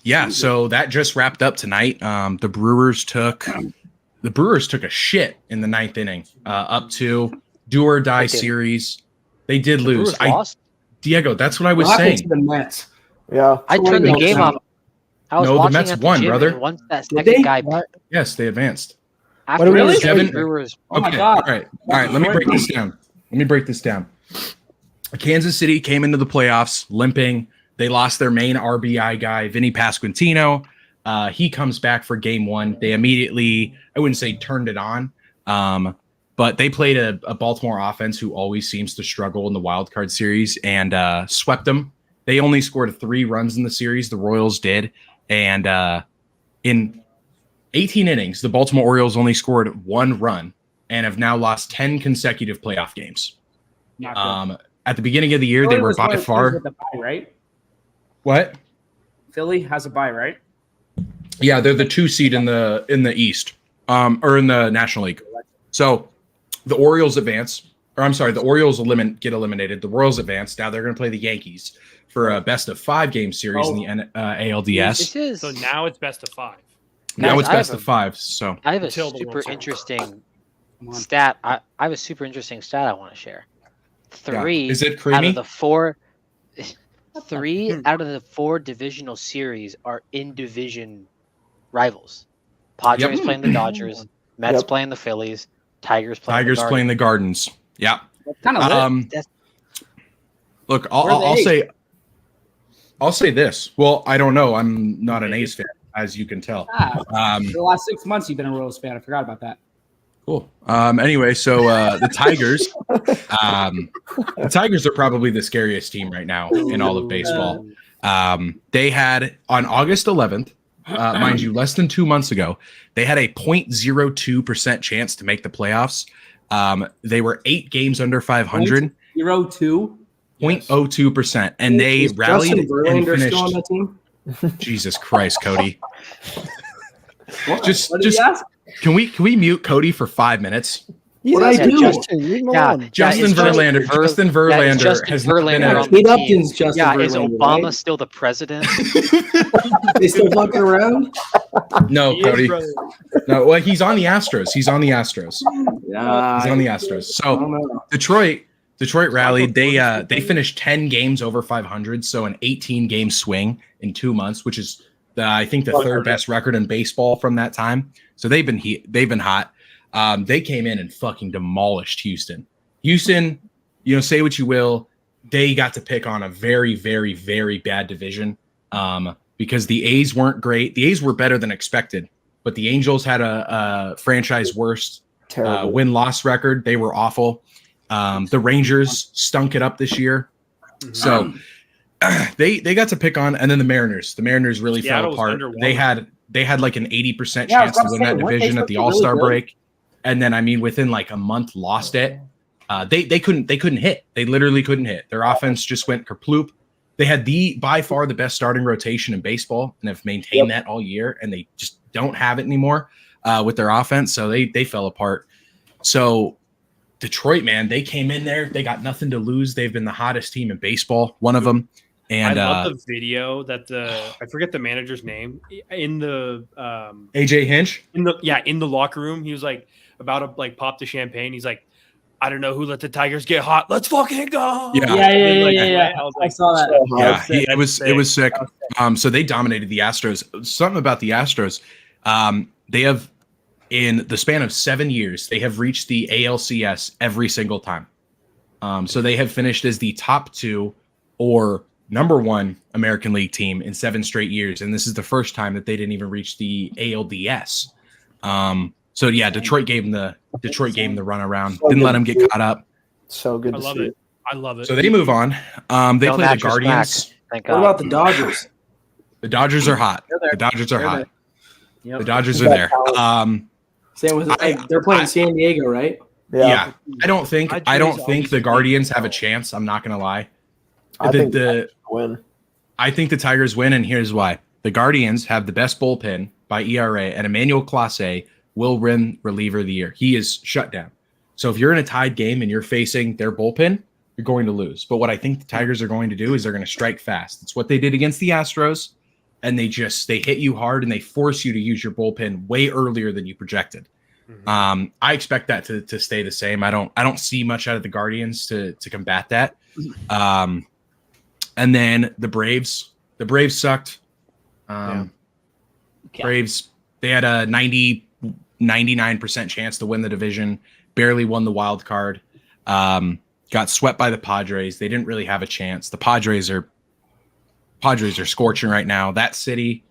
Yeah, so that just wrapped up tonight. The Brewers took a shit in the 9th inning, up to do or die They did. series. They did lose. Brewers lost. Diego, that's what I was What happened saying. to the Mets? Yeah. I turned the game off. I was No, the watching Mets at the won, gym, brother. and once that Did second they? guy, Yes, they advanced. after do we the really- Kevin- Brewers, Oh my Okay, God. All right. Let me break this down. Kansas City came into the playoffs limping. They lost their main RBI guy, Vinny Pasquantino. He comes back for game 1. They immediately, I wouldn't say turned it on, but they played a Baltimore offense who always seems to struggle in the wild card series and swept them. They only scored 3 runs in the series. The Royals did. And in 18 innings, the Baltimore Orioles only scored 1 run and have now lost 10 consecutive playoff games. Not good. At the beginning of the year, they Philly were was one by of the teams far. with the bye, right? What? Philly has a bye, right? Yeah, they're the 2 seed in the East, or in the National League. So the Orioles advance, or I'm sorry, the Orioles get eliminated. The Royals advance. Now they're going to play the Yankees for a best of 5 game series in the ALDS. This is So now it's best of 5. Now Guys, it's I have best of 5. So I have a Until the super World Series. interesting stat. I have a super interesting stat I want to share. Three Is it out creamy? of the 4 3 out of the 4 divisional series are in division rivals. Padres playing the Dodgers, Mets Yep. playing the Phillies, Tigers playing Tigers the playing the Gardens. Yeah. Kind of Look, Where are the I'll say this. Well, I don't know. I'm not an A's fan, as you can tell. For the last 6 months, you've been a Royals fan. I forgot about that. Cool. Anyway, so the Tigers, the Tigers are probably the scariest team right now in all of baseball. They had on August 11th, mind you, less than 2 months ago, they had a 0.02% chance to make the playoffs. They were 8 games under 500, 0-2. 0.02%, and they Is rallied Justin and Verlander still on finished. that team? Jesus Christ, Cody! What Just did he ask? can we mute Cody for 5 minutes? What I do? Justin, leave him Yeah. alone. Justin it's Justin Verlander. Ver- Justin Yeah, Verlander it's Justin has not been Verlander a- on the Kate team. Upton's Justin Yeah, Verlander. is Obama right? still the president? They still fucking around? No, He is, Cody. brother. No, well, he's on the Astros. He's on the Astros. Yeah. He's on the Astros. I So don't know. Detroit rallied. They finished 10 games over 500, so an 18 game swing in 2 months, which is I think the third best record in baseball from that time. So they've been hot. They came in and fucking demolished Houston. Houston, say what you will, they got to pick on a very, very, very bad division because the A's weren't great. The A's were better than expected, but the Angels had a franchise worst Terrible. win-loss record. They were awful. The Rangers stunk it up this year. So they got to pick on, and then the Mariners. The Mariners really Seattle's fell apart. underwhelming. They had like an 80% Yeah, I was chance to about win to that say, weren't they division at supposed the to be really All-Star good? break. And then within like a month lost it. They couldn't hit. They literally couldn't hit. Their offense just went kerploop. They had by far the best starting rotation in baseball and have maintained that all year, and they just don't have it anymore with their offense. So they fell apart. So Detroit, man, they came in there. They got nothing to lose. They've been the hottest team in baseball, one of them. And I love the video that I forget the manager's name in the AJ Hinch. in the locker room. He was like about to pop the champagne. He's like, I don't know who let the Tigers get hot. Let's fucking go. Yeah. Yeah. I was I like, saw that. Yeah, sick. it was sick. So they dominated the Astros. Something about the Astros, they have in the span of 7 years, they have reached the ALCS every single time. So they have finished as the top 2 or number 1 American League team in 7 straight years, and this is the first time that they didn't even reach the ALDS. So yeah, Detroit gave them the run around. Didn't let them get caught up. So good I to love see. it. I love it. So they move on. They Don't play the match your Guardians. smack. Thank What God. about the Dodgers? The Dodgers are hot. They're there. The Dodgers are They're hot. Yep. The Dodgers are there. Same with they're playing San Diego, right? Yeah. I don't think Padres the obviously Guardians have a chance. I'm not gonna lie. I think the win. I think the Tigers win, and here's why. The Guardians have the best bullpen by ERA, and Emmanuel Clase will win reliever of the year. He is shut down. So if you're in a tied game and you're facing their bullpen, you're going to lose. But what I think the Tigers are going to do is they're going to strike fast. It's what they did against the Astros, and they hit you hard and they force you to use your bullpen way earlier than you projected. I expect that to stay the same. I don't see much out of the Guardians to combat that. And then the Braves sucked. Braves, they had a 99% chance to win the division, barely won the wild card, got swept by the Padres. They didn't really have a chance. The Padres are scorching right now. That city,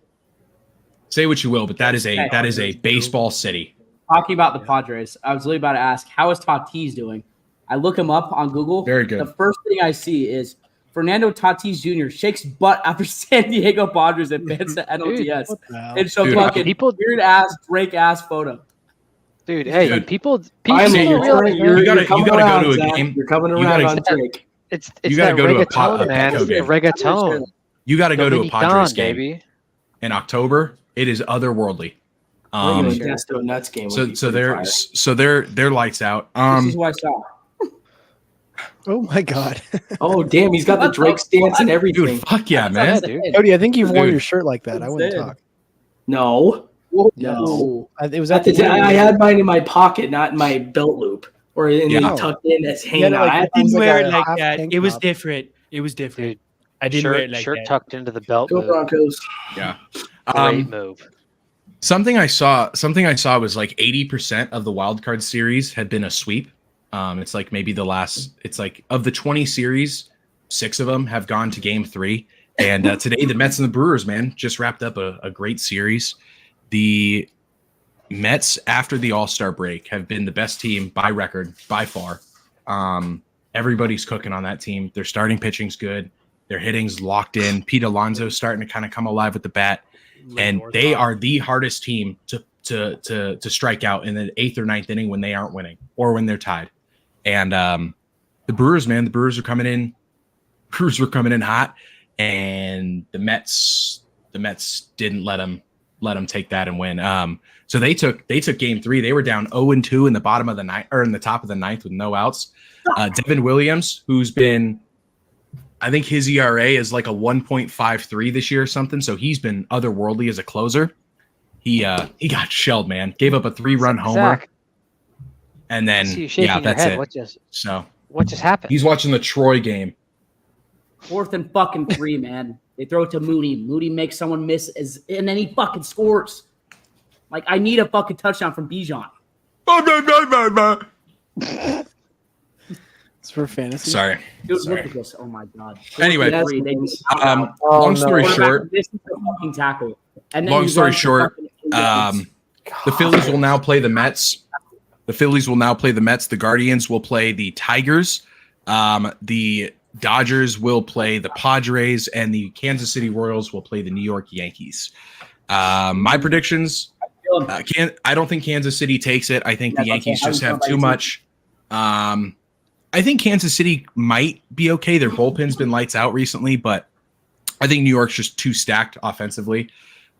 say what you will, but that is a baseball city. Talking about the Padres, I was really about to ask, how is Tatis doing? I look him up on Google. Very good. The first thing I see is Fernando Tatis Jr. shakes butt after San Diego Padres advance to NLDS. What the hell? It's a Dude, fucking people- weird ass Drake ass photo. Dude, hey, Dude. people Finally, you're realize You gotta coming go around, to a Zach. game. You're coming You around gotta- on Drake. it's You gotta that go to a reggaeton, man. Petco game. Reggaeton. You got to go to a Padres game baby. in October. It is otherworldly. Desto Nuts game. They're lights out. This is who I saw. Oh my god. Oh damn, he's got the Drake stance and everything. Dude, fuck yeah, That's man. what I said. Cody, I think you've worn Dude. your shirt like that. I wouldn't That's talk. No, No. It was at at the I had mine in my pocket, not in my belt loop, or in Yeah. tucked in. That's Yeah, hanging out. like- I It was didn't like wear a it like half that. tank It was top. different. It was different. Dude, I didn't wear it like shirt that. tucked into the belt. Go Move. Broncos. Yeah. Great move. Something I saw was like 80% of the wild card series had been a sweep. It's like maybe it's like of the 20 series, 6 of them have gone to game 3. And today the Mets and the Brewers, man, just wrapped up a great series. The Mets after the All-Star break have been the best team by record by far. Everybody's cooking on that team. Their starting pitching's good. Their hitting's locked in. Pete Alonso's starting to kind of come alive with the bat. And they are the hardest team to strike out in the 8th or 9th inning when they aren't winning or when they're tied. And the Brewers, man, the Brewers are coming in. Brewers were coming in hot, and the Mets didn't let them take that and win. So they took game 3. They were down 0-2 in the bottom of the ninth, or in the top of the 9th with no outs. Devin Williams, who's been, I think his ERA is like a 1.53 this year or something. So he's been otherworldly as a closer. He got shelled, man. Gave up a 3-run homer. Zach, And then, I see you shaking yeah, your that's head. it. What just happened? He's watching the Troy game. 4th and fucking 3, man. They throw it to Moody. Moody makes someone miss, and then he fucking scores. Like, I need a fucking touchdown from Bijan. It's for fantasy. Sorry. Dude, Sorry. look at this. Oh my god. Anyway, They just- long story short, This is the fucking tackle. And then long you story run for short, fucking- the Phillies will now play the Mets. The Guardians will play the Tigers. The Dodgers will play the Padres, and the Kansas City Royals will play the New York Yankees. My predictions: I don't think Kansas City takes it. I think the Yankees just have too much. I think Kansas City might be okay. Their bullpen's been lights out recently, but I think New York's just too stacked offensively.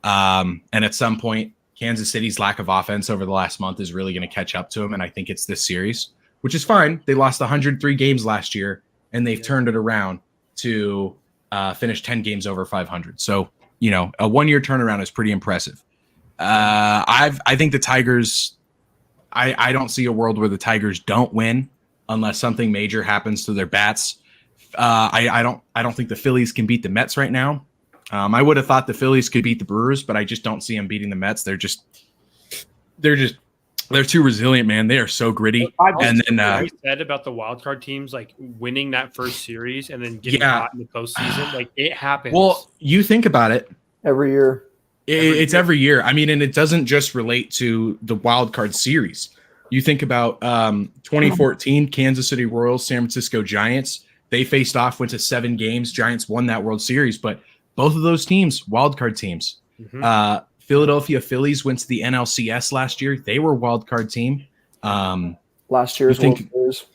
And at some point, Kansas City's lack of offense over the last month is really going to catch up to them. And I think it's this series, which is fine. They lost 103 games last year, and they've turned it around to finish 10 games over 500. So, a 1-year turnaround is pretty impressive. I think the Tigers, I don't see a world where the Tigers don't win unless something major happens to their bats. I don't think the Phillies can beat the Mets right now. I would have thought the Phillies could beat the Brewers, but I just don't see them beating the Mets. They're too resilient, man. They are so gritty. And then you said about the wild card teams like winning that first series and then getting hot in the postseason, like it happens. Well, you think about it. Every year. It's every year. I mean, and it doesn't just relate to the wild card series. You think about 2014 Kansas City Royals, San Francisco Giants. They faced off, went to 7 games. Giants won that World Series, but both of those teams, wild card teams. Mhm. Philadelphia Phillies went to the NLCS last year. They were a wild card team. Last year's You think- World Series.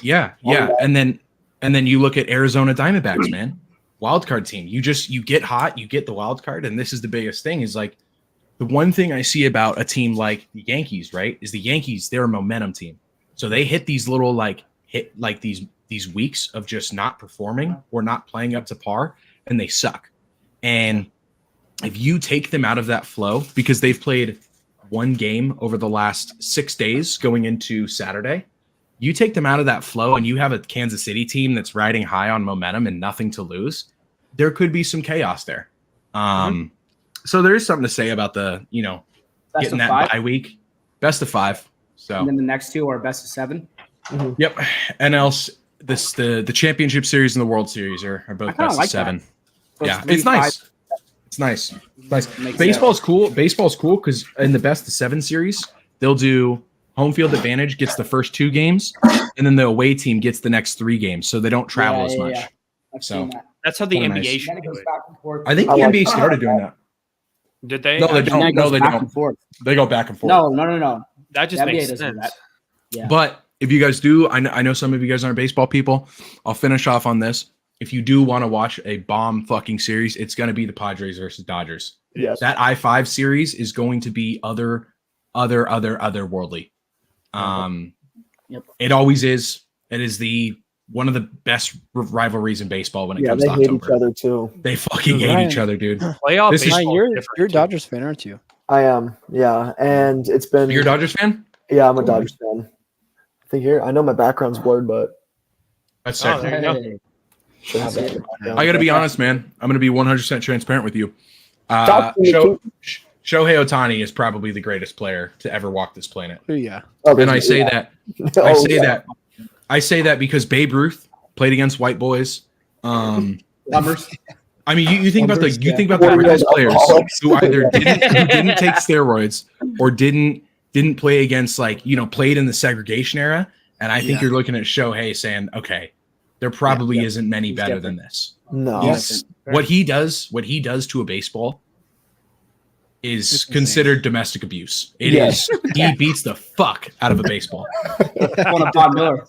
Yeah. And then you look at Arizona Diamondbacks, man. Wild card team. You get hot, you get the wild card, and this is the biggest thing is like the one thing I see about a team like the Yankees, right? Is the Yankees, they're a momentum team. So they hit these little these weeks of just not performing or not playing up to par, and they suck. And if you take them out of that flow, because they've played 1 game over the last 6 days going into Saturday, you take them out of that flow and you have a Kansas City team that's riding high on momentum and nothing to lose, there could be some chaos there. So there is something to say about the, Best getting of that 5. bye week. Best of 5. So And then the next 2 are best of 7. yep. NL the championship series and the World Series are both kinda best like of 7. So Yeah, 3, it's nice. 5. It's nice. Nice. Makes Baseball's cool. Baseball's cool because in the best of 7 series, they'll do home field advantage gets the first 2 games, and then the away team gets the next 3 games, so they don't travel as much. I've So, seen that. That's how the Kinda NBA nice. should Then it do goes it. back and forth. I think I the like NBA that. started doing that. Did they? No, they And then don't. it No, goes they back don't. and forth. They go back and forth. No. That just The makes NBA doesn't do sense. that. Yeah. But if you guys do, I know some of you guys aren't baseball people. I'll finish off on this. if you do want to watch a bomb fucking series, it's going to be the Padres versus Dodgers. Yes. That I-5 series is going to be otherworldly. It always is. It is one of the best rivalries in baseball when it comes to they hate October. each other too. They fucking hate each other, dude. Playoff This is- baseball Ryan, different, you're a too. Dodgers fan, aren't you? I am, yeah, and it's been. You're a Dodgers fan? Yeah, I'm a Dodgers fan. I think I know my background's blurred, but That's Oh, sick. there you go. should have that. I got to be honest, man. I'm going to be 100% transparent with you. Talk to me, too. Shohei Ohtani is probably the greatest player to ever walk this planet. Oh, yeah. And I say that I say that because Babe Ruth played against white boys. Lumbers. I mean, you think about the Lumbers, the greatest players Alcoholics. who either didn't take steroids or didn't play against played in the segregation era. And I think Yeah. you're looking at Shohei saying, okay, there probably isn't many better than this. No. He's- what he does to a baseball is It's insane. considered domestic abuse. It Yes. is. He beats the fuck out of a baseball. One of Bob Miller.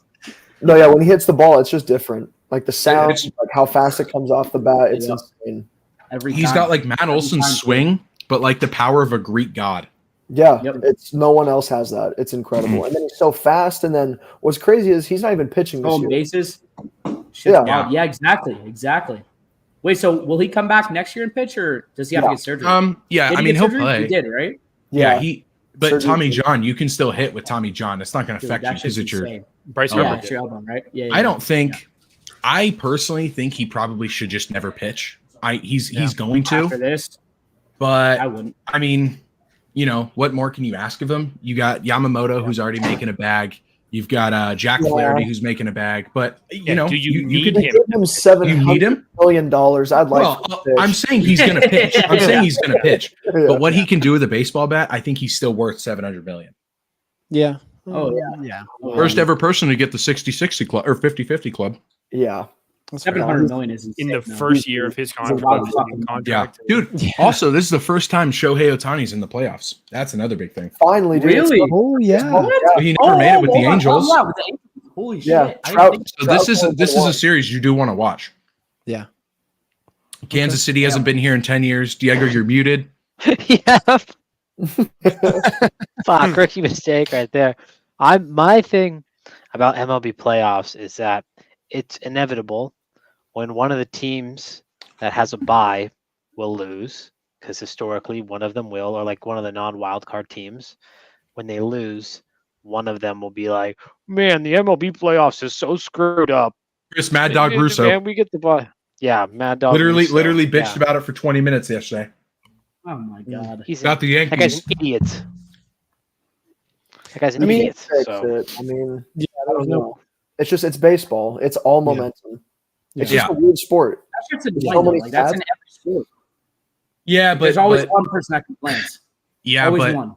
No, yeah, when he hits the ball, it's just different. Like the sound, It's- like how fast it comes off the bat, it's Yeah. insane. Every He's time. got like Matt Olson's time. swing, but like the power of a Greek god. Yeah, Yep. it's no one else has that. It's incredible. And then he's so fast. And then what's crazy is he's not even pitching this home year. bases. Yeah. Yeah, exactly. Wait, so will he come back next year and pitch, or does he have to Yeah. get surgery? Yeah, Did I he mean get he'll surgery? play. He did, right? Yeah, but Surgery. Tommy John, you can still hit with Tommy John. It's not going to Dude, affect you that because shit's it's your. insane. Bryce Oh, Yeah, Harper. it's your elbow, right? Yeah. I don't think. I personally think he probably should just never pitch. He's going after to, this, I but wouldn't. I mean, what more can you ask of him? You got Yamamoto who's already making a bag. You've got Jack Yeah. Flaherty who's making a bag. But Do you need could They him? gave him you $700 need him. million. I'd like Well, to pitch. I'm saying he's going to pitch. I'm saying he's going to pitch. Yeah. But what he can do with a baseball bat, I think he's still worth $700 million. Yeah. Oh, yeah. Yeah. First ever person to get the 60-60 club or 50-50 club. Yeah. That's fair. 700 million is In insane, the though. first year of his a wild fucking- contract. Dude. Yeah. Also, this is the first time Shohei Ohtani's in the playoffs. That's another big thing. Finally, dude. Really? Oh, yeah. But he never made it with the Angels. Yeah, with the Angels. Holy Yeah, shit! I Trout- didn't think- So this is a series you do want to watch. Yeah. Kansas City hasn't been here in 10 years. Diego, you're muted. Yeah. Fuck, rookie mistake right there. My thing about MLB playoffs is that it's inevitable when one of the teams that has a bye will lose, because historically one of them will, or like one of the non-wild card teams, when they lose, one of them will be like, "Man, the MLB playoffs is so screwed up." Chris Mad Dog Man, Russo we get the bye. Yeah, Mad Dog. literally Russo. bitched Yeah. about it for 20 minutes yesterday. Oh my god! He's About the that guy's Yankees. an idiot. That guy's an I mean, idiot. Fix So. it. I mean, Yeah, I don't know. It's baseball. It's all momentum. It's Yeah. just a weird sport. That shit's There's annoying. so though. many Like that's in stats. every sport. Yeah, but There's always but- one person that complains. yeah, Always but one.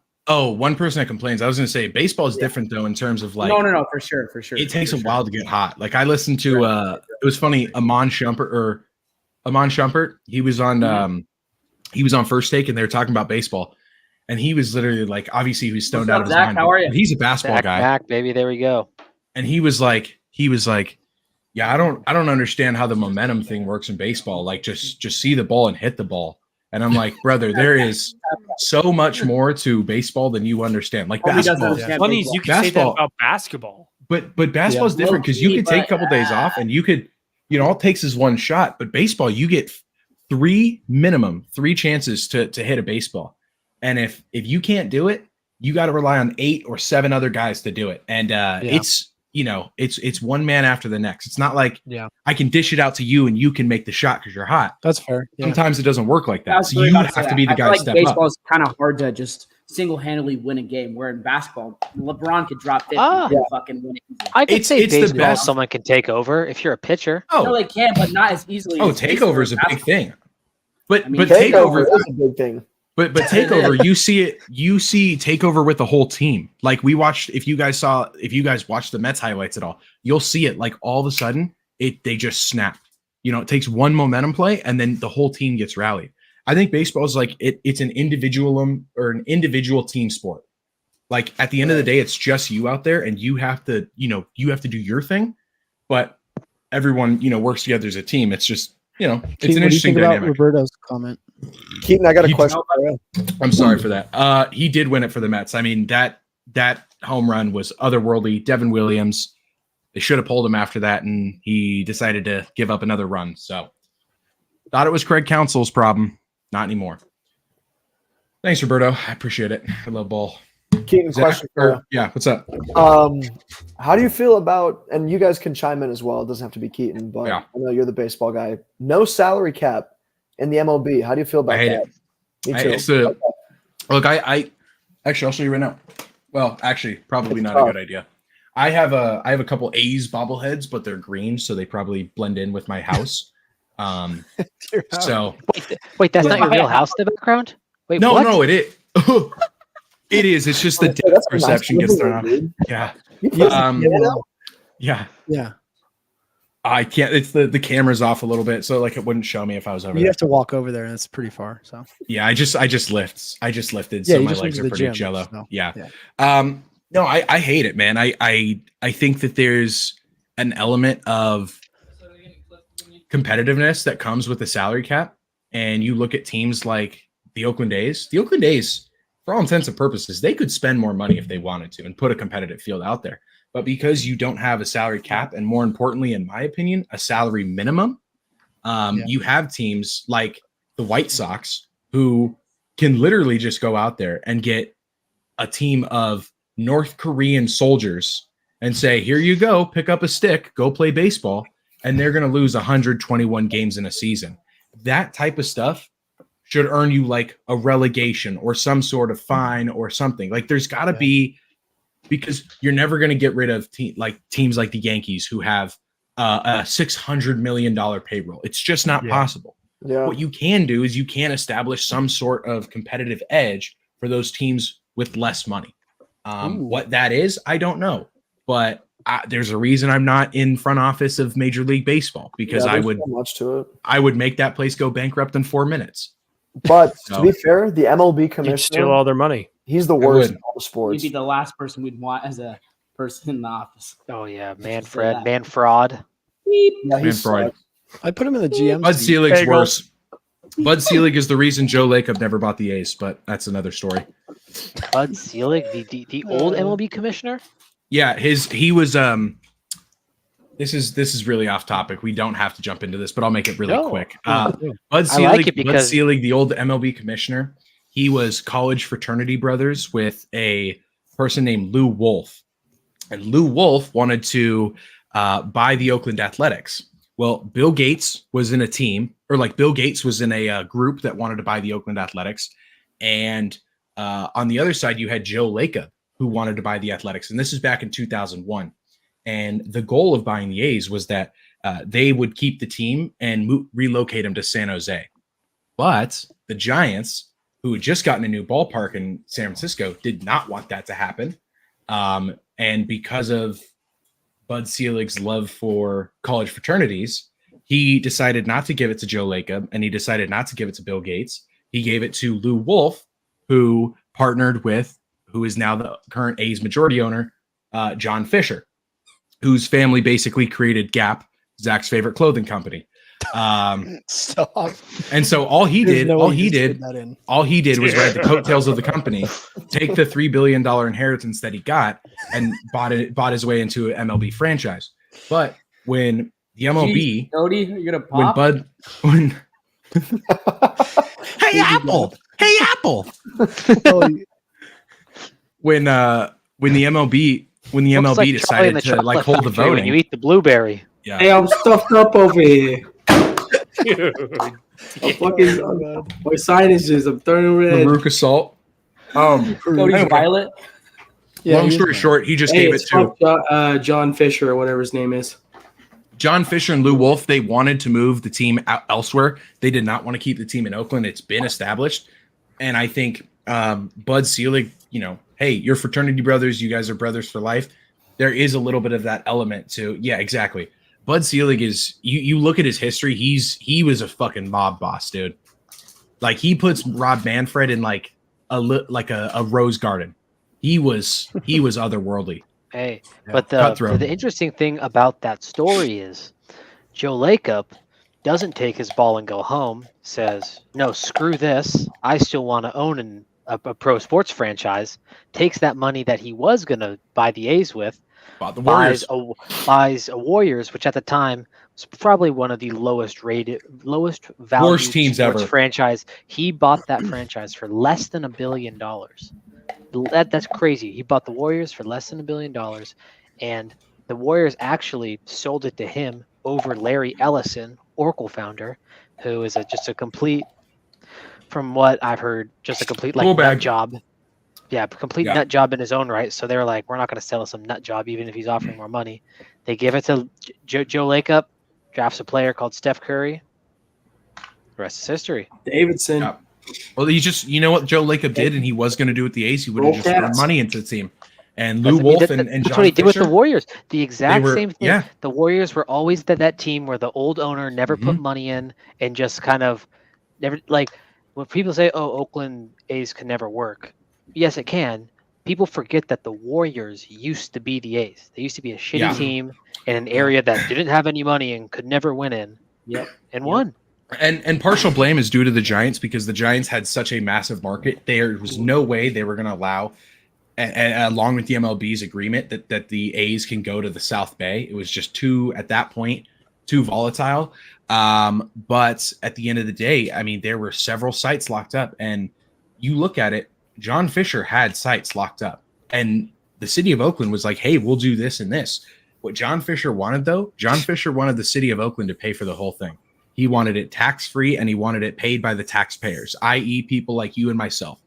one person that complains. I was going to say baseball is different though in terms of like No, for sure. it takes for a sure. while to get hot. Like I listened to it was funny, Amon Shumpert. He was on he was on First Take and they were talking about baseball. And he was literally like, obviously he was stoned What's out up, of his Zach? mind. How are you? but he's a basketball Back, guy. back, baby. There we go. And he was like, yeah, I don't understand how the momentum thing works in baseball. Like just see the ball and hit the ball. And I'm like, brother, there is so much more to baseball than you understand. Like Homie doesn't basketball, understand Funny is baseball. you can say that Basketball. about basketball. but basketball is different because you Low-key, could take a but- couple days off and you could, all it takes is one shot. But baseball, you get minimum three chances to hit a baseball. And if you can't do it, you got to rely on 8 or 7 other guys to do it. And it's one man after the next. It's not like I can dish it out to you and you can make the shot because you're hot. That's fair. Yeah. Sometimes it doesn't work like I that. was So really you about have say to be the that. I guy feel to like step baseball up. is kind of hard to just single-handedly win a game. Where in basketball, LeBron could drop 50 Ah. and fucking win it. I could say it's the baseball, best. someone can take over if you're a pitcher. No, Oh, they can, but not as easily. as takeover is a baseball. big thing. But I mean, Takeover takeover is a big thing. But takeover, you see takeover with the whole team. Like we watched, if you guys watched the Mets highlights at all, you'll see it like all of a sudden they just snap. It takes one momentum play and then the whole team gets rallied. I think baseball is like it's an individual team sport. Like at the end of the day, it's just you out there and you have to do your thing. But everyone, works together as a team. It's just, it's Keaton, an what do you interesting think about dynamic. Roberto's comment? Keaton, I got a He- question for you. I'm sorry for that. He did win it for the Mets. I mean, that home run was otherworldly. Devin Williams, they should have pulled him after that, and he decided to give up another run. So thought it was Craig Counsell's problem. Not anymore. Thanks, Roberto. I appreciate it. I love ball. Keaton, Zach, question for you. yeah, what's up? How do you feel about, and you guys can chime in as well, it doesn't have to be Keaton, but Yeah. I know you're the baseball guy. No salary cap in the MLB. How do you feel about I hate that? it. Me too. It's look, I actually, I'll show you right now. Well, actually, probably It's not tough. a good idea. I have a couple A's bobbleheads, but they're green, so they probably blend in with my house. So Wait, that's not your real house in the background? Wait, no, what? no, it is. It is. It's just the That's depth a nice perception gets living thrown off. room, dude. Yeah, You put Um, some piano? yeah. Yeah, I can't. It's the camera's off a little bit, so like it wouldn't show me if I was over you there. have to walk over there, and it's pretty far. So Yeah, I just lifted, Yeah, so you my just went legs to are the pretty gym, jello. so, Yeah. yeah. No, I hate it, man. I think that there's an element of competitiveness that comes with the salary cap, and you look at teams like the Oakland A's. The Oakland A's, for all intents and purposes, they could spend more money if they wanted to and put a competitive field out there. But because you don't have a salary cap, and more importantly, in my opinion, a salary minimum, you have teams like the White Sox who can literally just go out there and get a team of North Korean soldiers and say, here you go, pick up a stick, go play baseball, and they're going to lose 121 games in a season. That type of stuff should earn you like a relegation or some sort of fine or something. Like there's got to be, because you're never going to get rid of teams like the Yankees who have a $600 million payroll. It's just not possible. Yeah. What you can do is you can establish some sort of competitive edge for those teams with less money. What that is, I don't know, but there's a reason I'm not in front office of Major League Baseball, because Yeah, I there's would so much to it. I would make that place go bankrupt in 4 minutes. But So- to be fair, the MLB You'd steal commissioner, all their money. he's the worst would. in all the You'd sports. be the last person we'd want as a person in the office. Oh yeah, Say Manfred, that. Manfraud. Yeah, Man, he's Freud. I put him in the GM. Bud seat. Selig's Bagels. worse. Bud Selig is the reason Joe Lacob never bought the A's, but that's another story. Bud Selig, the old MLB commissioner. Yeah, he was this is really off topic. We don't have to jump into this, but I'll make it really No. quick. I Bud like Selig, it because- Bud Selig, the old MLB commissioner, he was college fraternity brothers with a person named Lou Wolf. And Lou Wolf wanted to buy the Oakland Athletics. Well, Bill Gates was in a team, or like Bill Gates was in a group that wanted to buy the Oakland Athletics. And on the other side, you had Joe Lacob, who wanted to buy the Athletics. And this is back in 2001. And the goal of buying the A's was that they would keep the team and relocate them to San Jose. But the Giants, who had just gotten a new ballpark in San Francisco, did not want that to happen. And because of Bud Selig's love for college fraternities, he decided not to give it to Joe Lacob, and he decided not to give it to Bill Gates. He gave it to Lou Wolf, who partnered with, who is now the current A's majority owner, John Fisher, whose family basically created Gap, Zach's favorite clothing company. Stop. And so all he There's did, no all way he you did, said that in. all he did was ride the coattails of the company, take the $3 billion inheritance that he got, and bought his way into an MLB franchise. But when the MLB, Jeez, Cody, you're gonna when pop. Bud, hey Apple, hey Apple, Oh, when the MLB Looks like Charlie decided in the to like Chocolate hold the Factory when you voting, eat the blueberry. yeah, Hey, I'm stuffed up over here. Dude. I'm fucking my sinuses. I'm turning red. Veruca Salt. Cody's anyway. Violet. yeah, Long he is story right. short, he just Hey, gave it it's to fuck John Fisher or whatever his name is. John Fisher and Lou Wolf. They wanted to move the team out elsewhere. They did not want to keep the team in Oakland. It's been established. And I think Bud Selig, hey, you're fraternity brothers. You guys are brothers for life. There is a little bit of that element to, yeah, exactly. Bud Selig is, you look at his history, he was a fucking mob boss, dude. Like he puts Rob Manfred in like a rose garden. He was otherworldly. Hey, Yeah, but cutthroat. the interesting thing about that story is Joe Lacob doesn't take his ball and go home, says, no, screw this. I still want to own a pro sports franchise, takes that money that he was going to buy the A's with, Bought the Warriors. buys a Warriors, which at the time was probably one of the lowest valued Worst teams sports ever. franchise. He bought that franchise for less than $1 billion. That's crazy. He bought the Warriors for less than $1 billion, and the Warriors actually sold it to him over Larry Ellison, Oracle founder, who is just a complete, from what I've heard, just a complete Cool bag. nut job. Yeah, complete Yeah. nut job in his own right. So they're like, we're not going to sell some nut job even if he's offering more money. They give it to Joe Lacob, drafts a player called Steph Curry. The rest is history. Davidson. Yeah. Well, you know what Joe Lacob did, and he was going to do with the A's. He would have just thrown money into the team. And Lou Wolf and That's John what he did with the Fisher, Warriors. The exact were- same thing. yeah. The Warriors were always that team where the old owner never put Mm-hmm. money in and just kind of never, like, when people say, oh, Oakland A's can never work. Yes, it can. People forget that the Warriors used to be the A's. They used to be a shitty Yeah. team in an area that didn't have any money and could never win in. Yep. And won. And partial blame is due to the Giants because the Giants had such a massive market. There was no way they were going to allow, along with the MLB's agreement, that the A's can go to the South Bay. It was just at that point, too volatile. But at the end of the day, I mean, there were several sites locked up. And you look at it, John Fisher had sites locked up. And the city of Oakland was like, hey, we'll do this and this. What John Fisher wanted, though, John Fisher wanted the city of Oakland to pay for the whole thing. He wanted it tax-free, and he wanted it paid by the taxpayers, i.e. people like you and myself.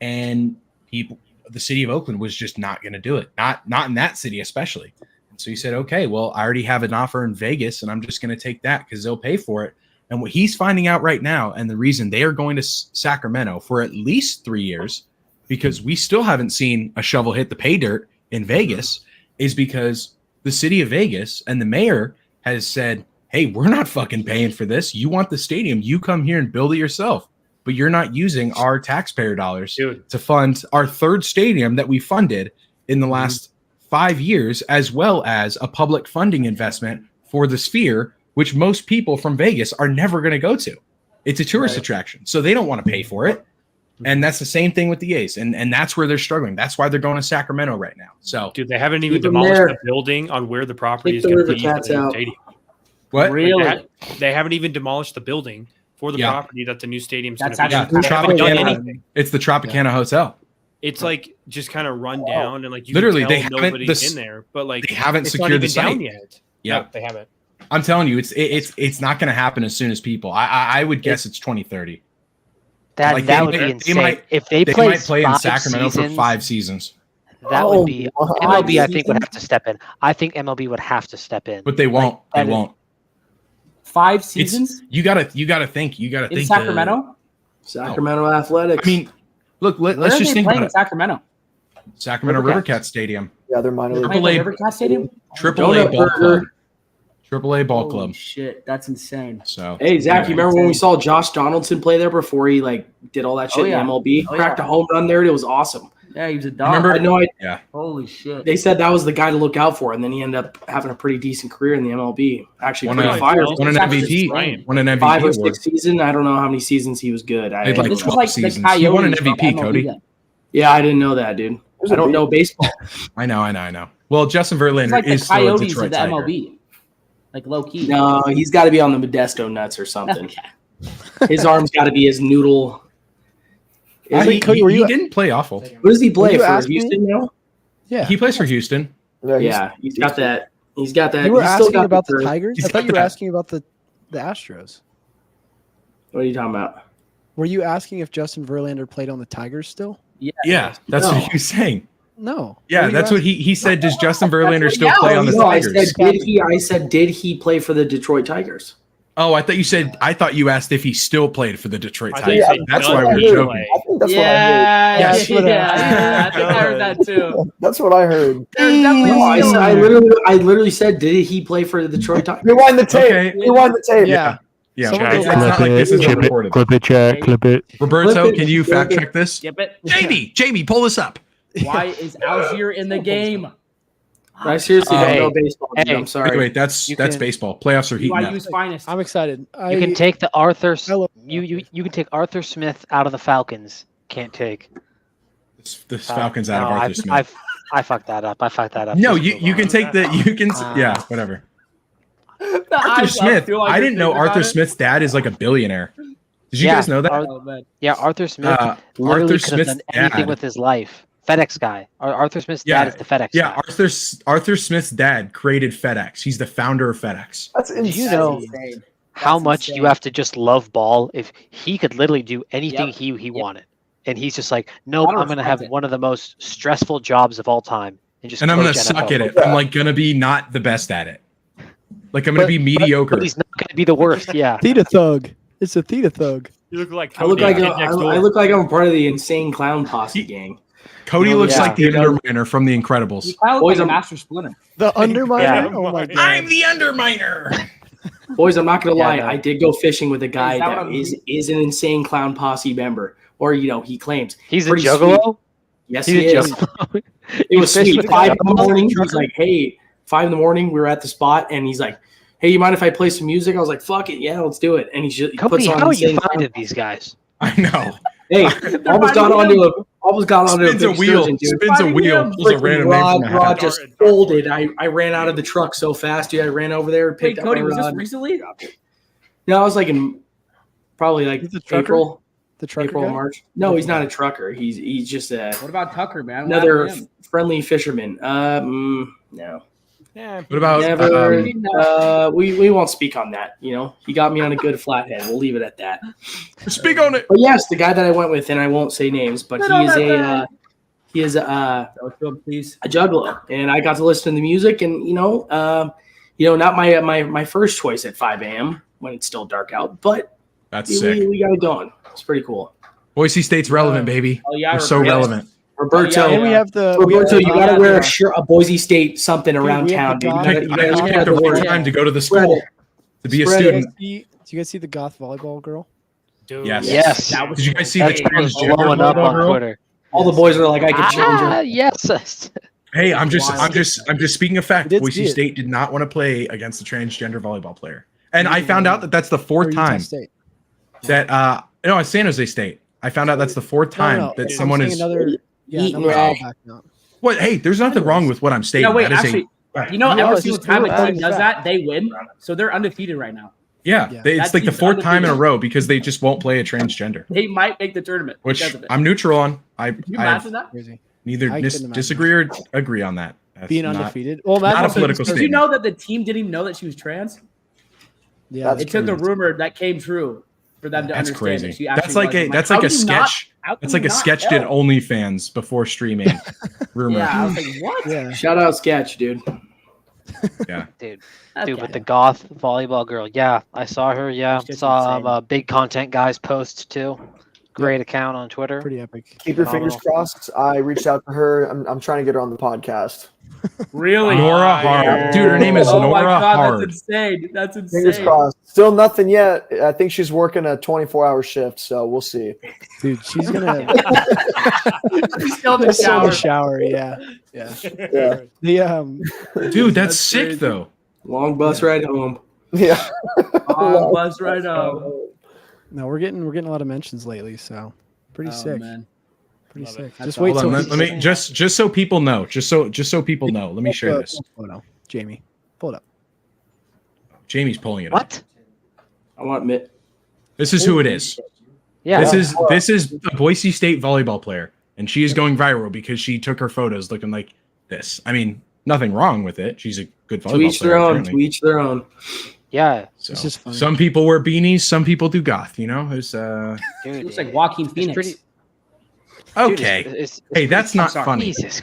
And the city of Oakland was just not going to do it. Not in that city, especially. And so he said, okay, well, I already have an offer in Vegas, and I'm just going to take that because they'll pay for it. And what he's finding out right now, and the reason they are going to Sacramento for at least 3 years, because we still haven't seen a shovel hit the pay dirt in Vegas, is because the city of Vegas and the mayor has said, hey, we're not fucking paying for this. You want the stadium, you come here and build it yourself. But you're not using our taxpayer dollars to fund our third stadium that we funded in the last 5 years, as well as a public funding investment for the Sphere, which most people from Vegas are never going to go to. It's a tourist attraction, so they don't want to pay for it. And that's the same thing with the A's. And that's where they're struggling. That's why they're going to Sacramento right now. So, Dude, they haven't even Keep 'em demolished there. the building on where the property Take is the going to River be for Cats the new out. stadium. what? Really? They haven't even demolished the building for the Yeah. property that the new stadium's going That's to be. actually They haven't done Tropicana. anything. It's the Tropicana Hotel. It's like just kind of run down and like you Literally, can they tell haven't- nobody's this- in there, but like They haven't it's not secured the even down site. yet. Yeah. No, they haven't. I'm telling you, it's not going to happen as soon as people. I would guess it's 2030. That Like, that they would be might- insane. they might- if they They play, might play in 5 Sacramento seasons, for 5 seasons, That Oh, would be wow. MLB. I think would have to step in. I think MLB would have to step in. but they won't. They that is- won't. 5 It's, seasons you gotta think. You gotta in think. Sacramento? Sacramento Athletics. I mean, look. Where Let's are just they think playing about in it. Sacramento? Sacramento Rivercats. Rivercats Stadium, Yeah, they're minor league. Playing AAA at Rivercats Stadium? Triple A Donut ball Burger. club, Triple A ball Holy club. shit, that's insane. So Hey Zach, you remember when we saw Josh Donaldson play there before he like did all that shit Oh, yeah. in MLB? Oh, Cracked yeah. a home run there. It was awesome. Yeah, he was a dog. Remember- I know. Holy shit. They said that was the guy to look out for, and then he ended up having a pretty decent career in the MLB. Actually, Won pretty a- fire. won an That's MVP. insane. Won an MVP 5 or award. 6 season. I don't know how many seasons he was good. I Played like This don't was 12 like seasons. the He won an Coyotes MVP, from MLB Cody. then. Yeah, I didn't know that, dude. I don't know baseball. I know. Well, Justin It's Verlander like the is still a Coyotes Detroit of the Tiger. MLB. Like low key. No, he's got to be on the Modesto nuts or something. Okay. His arm's got to be his noodle. He, Wait, Cody, were he you- didn't play awful. Who does he play you for? asking me? Houston now? Yeah. He plays for Houston. Yeah, he's got that. He's got that. You were he's still asking got about the curve. Tigers? He's I thought got you were that. asking about the Astros. What are you talking about? Were you asking if Justin Verlander played on the Tigers still? Yeah, that's No. what he was saying. No. Yeah, that's what he said. Does Justin Verlander still play on the No, I Tigers? said, did he play for the Detroit Tigers? Oh, I thought you asked if he still played for the Detroit I thought you Tigers. said That's none why we of were them joking. play. I think that's Yeah, That's what I- I think I heard that too. what I heard. That's what I heard. There's definitely No, I, still- said, I literally said, did he play for the Detroit Tigers? Rewind the tape. Okay. Rewind the tape. Yeah. Yeah, Someone okay. goes It's not like this is recorded. clip it, chat, clip it. Roberto, Flip it, can you flip fact it. check this? Skip it. Jamie, pull this up. Why is Algier in the game? I seriously don't Hey, know baseball. Dude. hey, I'm sorry. Wait, that's You that's can- baseball. Playoffs are heating up. BYU's finest. I'm excited. You can take the Arthur. I love- You can take Arthur Smith out of the Falcons. Can't take This Falcons out of no, Arthur Smith. I fucked that up. I fucked that up. No, Just you move you on. can take the yeah, whatever. Arthur Smith. I didn't know Arthur Smith's dad is like a billionaire. Did you Yeah, guys know that? Oh, man. Yeah, Arthur Smith literally Arthur could have Smith's done anything dad. with his life. FedEx guy. Arthur Smith's Yeah, dad is the FedEx Yeah, guy. Arthur Smith's dad created FedEx. He's the founder of FedEx. That's Do insane. you know Insane. how That's much insane. you have to just love ball if he could literally do anything Yep. he wanted, and he's just like, nope, I I'm gonna have respect it. one of the most stressful jobs of all time, and just And I'm gonna coach suck NFL. at it. I'm like gonna be not the best at it. Like I'm gonna be mediocre. But he's not gonna be the worst. Yeah. Theta Thug. It's a Theta Thug. You look like I look Cody, like kid next door. I look like I'm part of the insane clown posse gang. Cody No, looks yeah. like the Underminer from The Incredibles. You kind of Boys, look like a I'm- Master Splinter. The Underminer. Yeah. Oh my god. I'm the Underminer. Boys, I'm not gonna Yeah, lie. no. I did go fishing with a guy Is that that what is an insane clown posse member, or he claims. He's a Pretty juggalo. Yes, He's he a is. juggalo. It was You fish sweet. with a 5 in the juggalo? morning. He's like, "Hey, 5 in the morning. We were at the spot, and he's like, "Hey, you mind if I play some music?" I was like, "Fuck it, yeah, let's do it." And he Cody, puts on how are you insane clown. finding these guys? I know. Hey, almost got onto a Spins a big wheel. sturgeon, dude. Spins a wheel. Pulls a random name from a Rod hat. just folded. I ran out of the truck so fast, dude. I ran over there, Wait, picked up Cody, my was this rod. recently? No, I was like in probably like He's a trucker? April, The trucker April, guy? March. No, he's not a trucker. He's just What about Tucker, man? What another happened friendly fisherman. No, Yeah, What about never. um, We won't speak on that. He got me on a good flathead. We'll leave it at that. speak on it? But yes, the guy that I went with, and I won't say names, but he is a to him, please? a juggalo, and I got to listen to the music, and not my first choice at 5 a.m. when it's still dark out, but That's we, sick. we got it going. It's pretty cool. Boise State's relevant, baby. Oh yeah, We're so Roberto. relevant. Roberto, Oh, And we have the. Roberto, you gotta wear a the- shirt, a Boise State something around we have town, the dude. You goth- gotta, I you gotta picked spread the the right word. time to go to the Spread school it. to be a Spread it. student. Do you guys see the goth volleyball girl? dude. Yes. Yes. That was Did you guys see That's the transgender blowing up volleyball on girl? Twitter. All the boys are like, I could change Ah, her. yes. Hey, I'm Wild. just speaking of fact. I did see Boise it. State did not want to play against the transgender volleyball player, and I found out that that's the Or fourth Utah time State? that no, it's San Jose State. I found out that's the fourth time No, that I'm someone saying is. another. Yeah, Eating another rag. back now. What? Hey, there's nothing wrong with what I'm stating. No, wait, That is actually, a, you know, No, every it's single just time a true. team does that, they win. So they're undefeated right now. yeah, Yeah. it's That like the team's fourth time in a undefeated. row because they just won't play a transgender, They might make the tournament which because of it. I'm neutral on. I Can you I imagine that? Crazy. neither I couldn't imagine disagree or agree on that. That's Being not- undefeated. Well, not a imagine political Did you statement. know that the team didn't even know that she was trans? Yeah, That's It took a crazy. rumor that came true for them to That's understand crazy. that she That's actually like a was. that's how like a do you not- sketch. how can That's like you a not sketch did know? OnlyFans before streaming. Rumor. Yeah, I was like, what? Yeah. Shout out Sketch, dude. Dude, Okay. with the goth volleyball girl. Yeah, I saw her. Yeah, She's saw insane. Big Content Guys post too. Great account on Twitter. Pretty epic. Keep your fingers Phenomenal. crossed. I reached out to her. I'm trying to get her on the podcast. Really? Nora Hard. Dude, her name is Oh my Nora god, Hard. that's insane. That's Fingers insane. crossed. Still nothing yet. I think she's working a 24-hour shift, so we'll see. Dude, she's gonna She's still in the still in the shower. shower. Yeah. Yeah. Yeah. The Dude, that's That's sick crazy. though. Long bus ride home. Yeah. Oh, buzz right up. no, we're getting a lot of mentions lately, so pretty Oh, sick. man. Pretty Love sick. it. Just That's wait Hold till on, he- let me just so people know. Just so people know. Let me share this. Photo. Jamie, pull it up. Jamie's pulling it up. What? I want Mitt. This is who it is. Yeah. This is the Boise State volleyball player, and she is going viral because she took her photos looking like this. I mean, nothing wrong with it. She's a good volleyball To each player. their own. apparently. To each their own. Yeah, So, It's just funny. some people wear beanies, some people do goth. You know, it's dude. It looks like Joaquin it's Phoenix. pretty. okay. Dude, it's Hey, that's not sorry. funny. Jesus,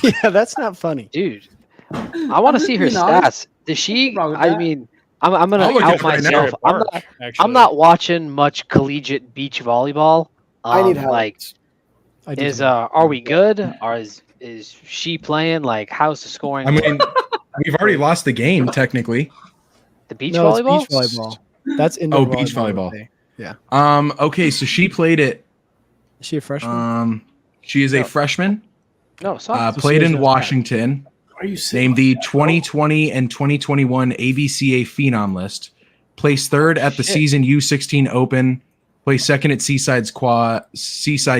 Yeah, that's not funny. dude. I want to see her being honest. stats. Does she? What's wrong with I that? mean, I'm gonna I'll look out it up right now. myself. I'm not. I'm not watching much collegiate beach volleyball. I need help. Like, I do is too. are we good? Or is she playing? Like, how's the scoring? I mean, we've already lost the game technically. the beach no, volleyball. It's beach volleyball. That's indoor Oh, beach volleyball. okay. Okay, so she played it. Is she a freshman? She is a No. freshman. No, sorry. So Played she in was- Washington. Are you named the 2020 and 2021 ABCA Phenom list, placed third at the season U16 Open, placed second at Seaside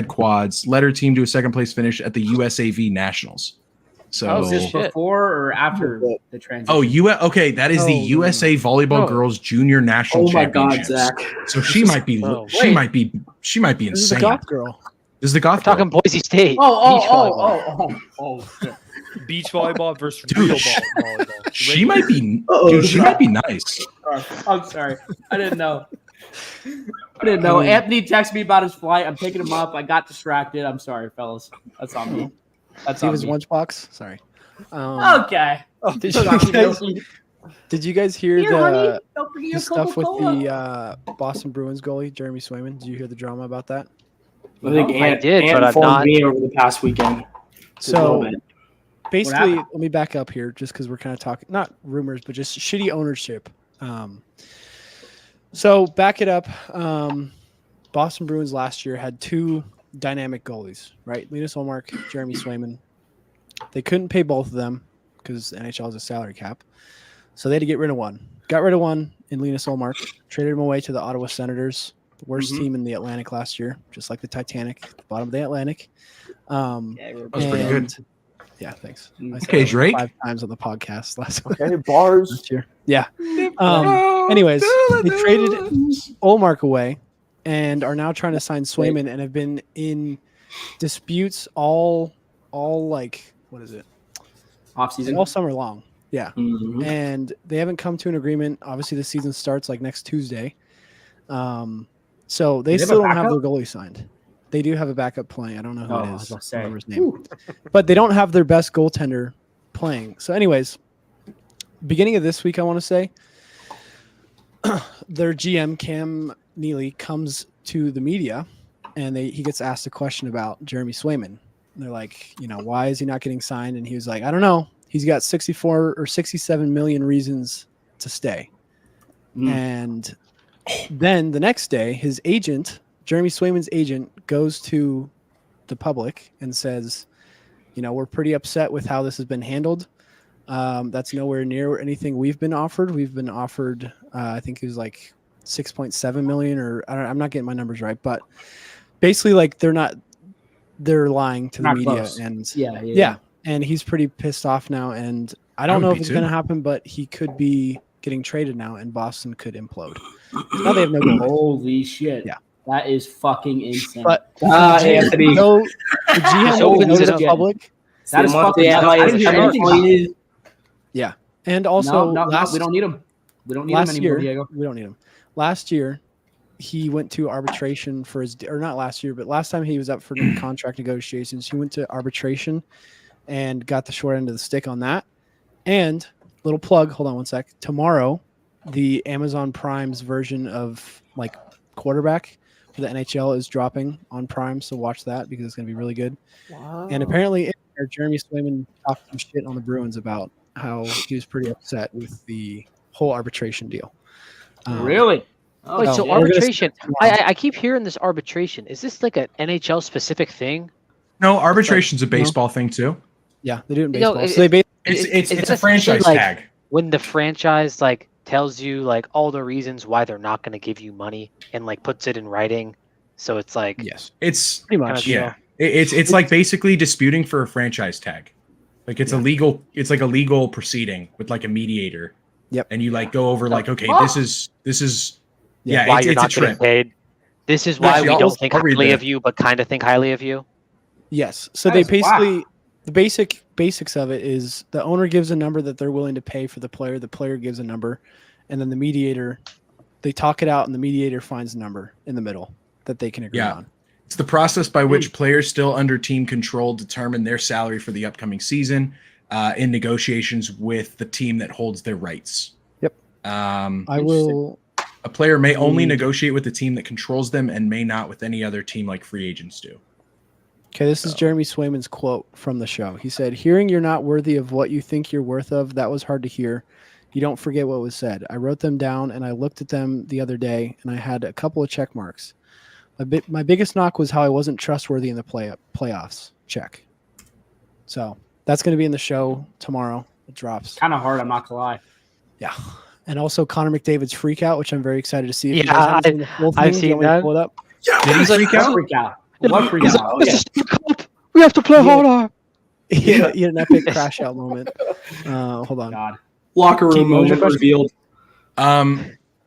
Quads, led her team to a second place finish at the USAV Nationals. So Was this before or after the transition? Okay, that is the USA Volleyball Girls Junior National Championships. Zach. So she might be This is the insane. goth girl. This is the goth girl. Talking Boise State. Beach volleyball. Shit. Beach volleyball versus Dude, real volleyball. She might be she might be nice. I'm sorry. I didn't know. Anthony texted me about his flight. I'm picking him up. I got distracted. I'm sorry, fellas. That's on me. That's He on was me. lunchbox. Sorry. Okay. Did you guys hear Here, honey, don't forget the your stuff with Coca-Cola. the Boston Bruins goalie Jeremy Swayman? Did you hear the drama about that? I think Ant did, but I've informed not. me over the past weekend. So basically, happened? let me back up here just because we're kind of talking, not rumors, but just shitty ownership. So back it up. Boston Bruins last year had two dynamic goalies, right? Linus Ullmark, Jeremy Swayman. They couldn't pay both of them because the NHL has a salary cap. So they had to get rid of one. Got rid of one in Linus Ullmark, traded him away to the Ottawa Senators, the worst team in the Atlantic last year, just like the Titanic, the bottom of the Atlantic. That was pretty good. Yeah, thanks. Okay, Drake. 5 times on the podcast last Okay, bars. last year. Yeah. Anyways, they traded Ullmark away and are now trying to sign Swayman and have been in disputes all like, what is it? Off-season. All summer long. Yeah. Mhm. And they haven't come to an agreement. Obviously, the season starts like next Tuesday. So they have still a don't have their backup? goalie signed. They do have a backup playing. I don't know who Oh, it I was is. about to say. I don't remember his name. But they don't have their best goaltender playing. So, anyways, beginning of this week, I want to say, their GM, Cam Neely, comes to the media and he gets asked a question about Jeremy Swayman. And they're like, why is he not getting signed? And he was like, I don't know. He's got 64 or 67 million reasons to stay. And then the next day, his agent, Jeremy Swayman's agent, goes to the public and says, we're pretty upset with how this has been handled. That's nowhere near anything we've been offered. We've been offered, I think it was like 6.7 million, or I'm not getting my numbers right, but basically, like they're lying to the Not media, close. and Yeah. and he's pretty pissed off now. And I don't know if it's going to happen, but he could be getting traded now, and Boston could implode. Now they have no goal. Holy shit. Yeah. That is fucking insane. But Anthony. So the GM So will go to it's the again. public. that is fucking I I didn't hear anything about it. And also, No, last, we don't need him. We don't need him last anymore, year, Diego. we don't need him. Last year, he went to arbitration for his, or not last year, but last time he was up for contract negotiations, he went to arbitration and got the short end of the stick on that. And little plug, hold on one sec. Tomorrow, the Amazon Prime's version of like quarterback for the NHL is dropping on Prime, so watch that because it's going to be really good. Wow. And apparently, Jeremy Swayman talked some shit on the Bruins about how he was pretty upset with the whole arbitration deal. Really? Wait, no, so we're gonna arbitration? I keep hearing this arbitration. Is this like an NHL specific thing? No, arbitration's a baseball thing too. Yeah, they do it in You know, baseball. So they It's Is a this franchise like- tag. When the franchise like tells you like all the reasons why they're not going to give you money and like puts it in writing, so it's like yes, It's pretty kind much. of yeah. It's like basically disputing for a franchise tag. Like it's like a legal proceeding with like a mediator. Yep. And you like go over like, okay, this is yeah, why it's you're a not getting trip. paid. This is why Actually, we I'll- don't think I'll read highly that. of you, but kind of think highly of you. Yes. So That they is basically wow. the basics of it is the owner gives a number that they're willing to pay for the player gives a number, and then the mediator, they talk it out, and the mediator finds a number in the middle that they can agree Yeah. on. It's the process by which players still under team control determine their salary for the upcoming season in negotiations with the team that holds their rights. Yep. I will. A player may only negotiate with the team that controls them and may not with any other team like free agents do. Okay, this is Jeremy Swayman's quote from the show. He said, "Hearing you're not worthy of what you think you're worth of, that was hard to hear. You don't forget what was said. I wrote them down and I looked at them the other day and I had a couple of check marks. My biggest knock was how I wasn't trustworthy in the playoffs. Check. So That's going to be in the show tomorrow. It drops. Kind of hard, I'm not gonna lie. Yeah. And also Connor McDavid's freak out, which I'm very excited to see. If you Yeah, guys haven't seen the full I've thing, seen do you want me to that. pull it up? Did he freak out? Freak out. What freak out? Oh, yeah. We have to play Yeah. harder. He had an epic crash out moment. Hold on. God. Locker Keep room going, moment question. revealed.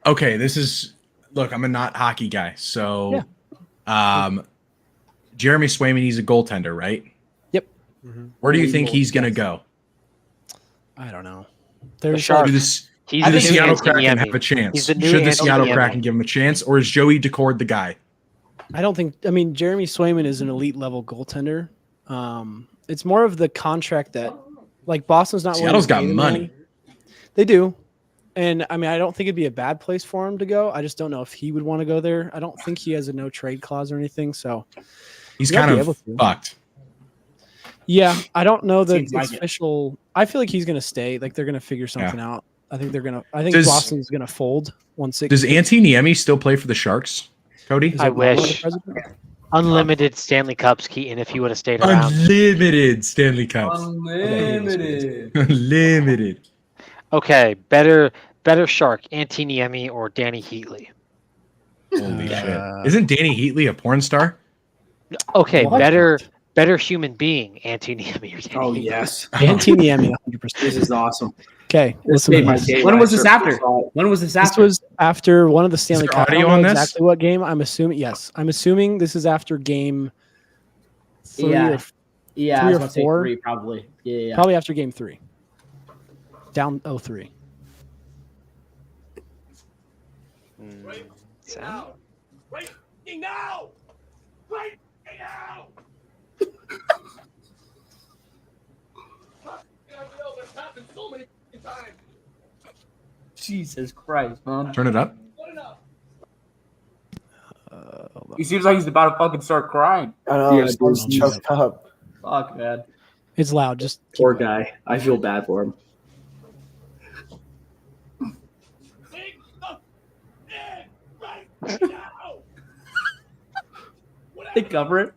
Okay, this is look, I'm a not hockey guy. So Jeremy Swayman, he's a goaltender, right? Yep. Where do you think he's gonna go? I don't know. The There's Sharks. Do this He's do the the new Seattle Anthony Kraken Niemi. have a chance? He's the new Should the Anthony Seattle Niemi. Kraken give him a chance, or is Joey Decord the guy? I don't think. I mean, Jeremy Swayman is an elite level goaltender. It's more of the contract that, like, Boston's not. willing Seattle's to got pay the money. They do, and I mean, I don't think it'd be a bad place for him to go. I just don't know if he would want to go there. I don't think he has a no trade clause or anything. So He's He might kind be of able to. fucked. yeah, I don't know the Seems like it. official. I feel like he's gonna stay. Like they're gonna figure something out. I think they're gonna. I think Does- Boston's gonna fold once it. Does Antti Niemi still play for the Sharks, Cody? is I it Marlowe the wish. president? Unlimited Stanley Cups, Keaton, if he would have stayed around. Unlimited Stanley Cups. Unlimited. Unlimited. Okay, better Shark, Antti Niemi or Danny Heatley? Holy shit! Isn't Danny Heatley a porn star? Okay, What? better human being, Antti Niemi or Danny Oh Heatley. yes, Antiniemi, 100%. this is awesome. Okay, This listen to made my this. day When when was I this first after? saw it. When was this This after? was after one of the Stanley there Cup. I audio don't know on this? exactly what game. I'm assuming yes. I'm assuming this is after game 3 Yeah. or yeah, I three was or gonna say 4? 3 probably. Yeah. probably after game 3. Down 0-3. Sam? Jesus Christ, man. Turn it up. He seems like he's about to fucking start crying. I know. Yeah, it's dude. choked up. Fuck, man. It's loud. Just Poor guy. I feel bad for him. They cover it.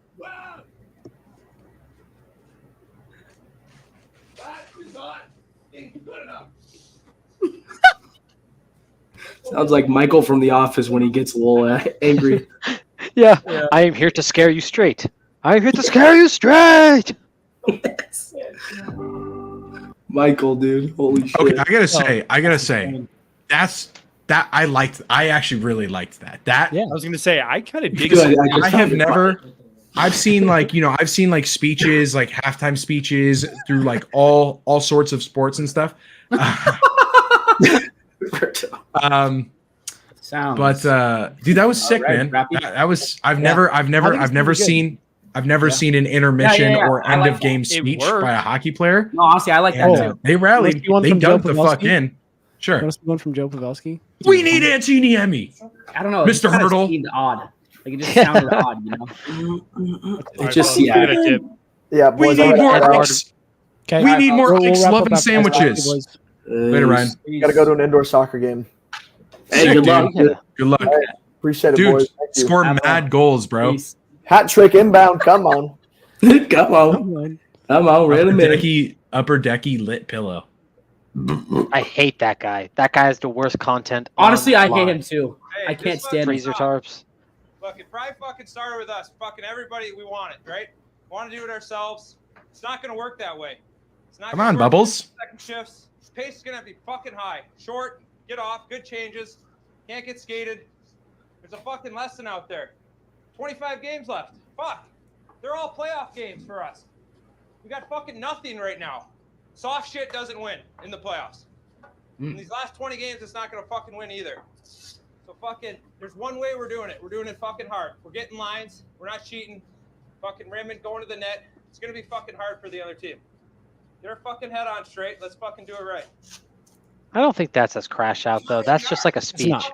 Sounds like Michael from The Office when he gets a little angry. Yeah, I am here to scare you straight. I am here to scare you straight. Michael, dude. Holy shit. Okay, I gotta say, I actually really liked that. That yeah. I was gonna say I kind of dig Good. it. I just I found have it never. I've seen I've seen speeches, like halftime speeches through like all sorts of sports and stuff. fun. Sounds. But dude, that was sick, Alright, man. Rappy. That was I've Yeah. never I think it's pretty good. seen an intermission Yeah. or I end like of game that. It speech worked. by a hockey player. no, honestly, I like that And, too. they rallied. Let's do one They from Joe dunked the fuck Pavelski. in. Sure. Want us to go from Joe Pavelski? We need Antti Niemi. I don't know. Mr. It kinda Hurdle. seemed odd. Like it just sounded odd, you know. It just, Give yeah. it a tip. Yeah, We boys. need more Edward. eggs. Okay. We need more We'll eggs, wrap love, up and after that. sandwiches. Boys. Later, Ryan. Got to go to an indoor soccer game. Hey, Sick, good luck. dude. Good luck, Appreciate it, dude. boys. Thank you. Score Have mad fun. goals, bro. Peace. Hat trick inbound. Come on. Come on. Come on. Wait a minute. Upper decky lit pillow. I hate that guy. That guy is the worst content. Honestly, I hate online. him too. I can't stand him. Freezer tarps. Fucking probably fucking started with us. Fucking everybody, we want it, right? Want to do it ourselves. It's not gonna work that way. It's not. Come gonna on, work Bubbles. Second shifts. Pace is gonna have to be fucking high. Short, get off, good changes. Can't get skated. There's a fucking lesson out there. 25 games left. Fuck. They're all playoff games for us. We got fucking nothing right now. Soft shit doesn't win in the playoffs. In these last 20 games, it's not gonna fucking win either. So fucking, there's one way we're doing it. We're doing it fucking hard. We're getting lines. We're not cheating. Fucking rimming, going to the net. It's gonna be fucking hard for the other team. Get our fucking head on straight. Let's fucking do it right. I don't think that's as crash out though. That's just like a speech. not.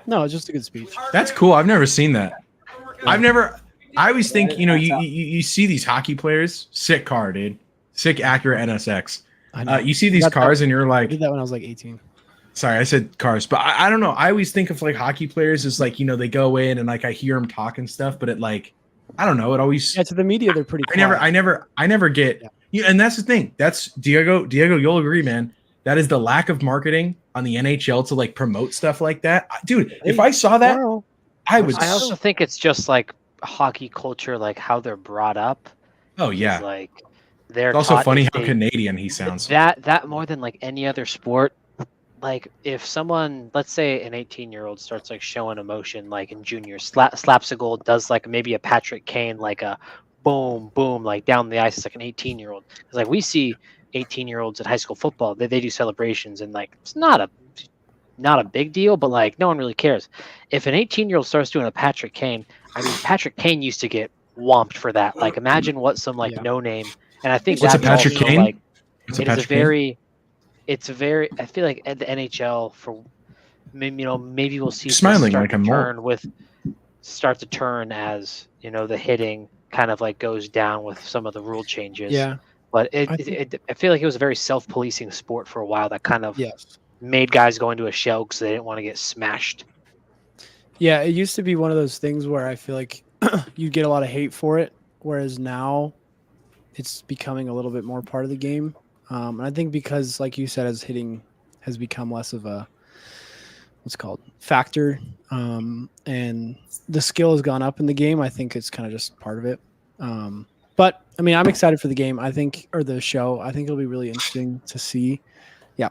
No, it's just a good speech. That's cool. I've never seen that. I always think, you see these hockey players, sick car, dude. Sick, accurate NSX. I know. You see these Got that- cars and you're I like, did that when I was like 18. sorry, I said cars, but I don't know. I always think of like hockey players as like, they go in and like I hear them talk and stuff, but it like, I don't know. It always, Yeah, to the media, they're pretty. I never get Yeah, and that's the thing. That's Diego. Diego, you'll agree, man. That is the lack of marketing on the NHL to like promote stuff like that. Dude, if I saw that, I would. I also think it's just like hockey culture, like how they're brought up. Oh yeah. Like they're It's also taught funny if how they- Canadian he sounds. that more than like any other sport. Like if someone, let's say an 18-year-old starts like showing emotion, like in junior, slaps a goal, does like maybe a Patrick Kane, like a boom, boom, like down the ice, it's like an 18-year-old. Because like we see 18-year-olds at high school football, they do celebrations, and like it's not a big deal, but like no one really cares. If an 18-year-old starts doing a Patrick Kane, I mean Patrick Kane used to get whomped for that. Like imagine what some like no name, and I think What's a that's Patrick also, Kane? like What's a it is Patrick a Kane? very it's a very. I feel like at the NHL for maybe maybe we'll see You're smiling start like to a mole. start to turn as the hitting kind of like goes down with some of the rule changes. Yeah. But I I feel like it was a very self-policing sport for a while that kind of Yes. made guys go into a shell because they didn't want to get smashed. Yeah, it used to be one of those things where I feel like you'd get a lot of hate for it, whereas now it's becoming a little bit more part of the game. And I think because, like you said, as hitting has become less of a factor, and the skill has gone up in the game, I think it's kind of just part of it. But I mean, I'm excited for the game. Or the show. I think it'll be really interesting to see. Yeah.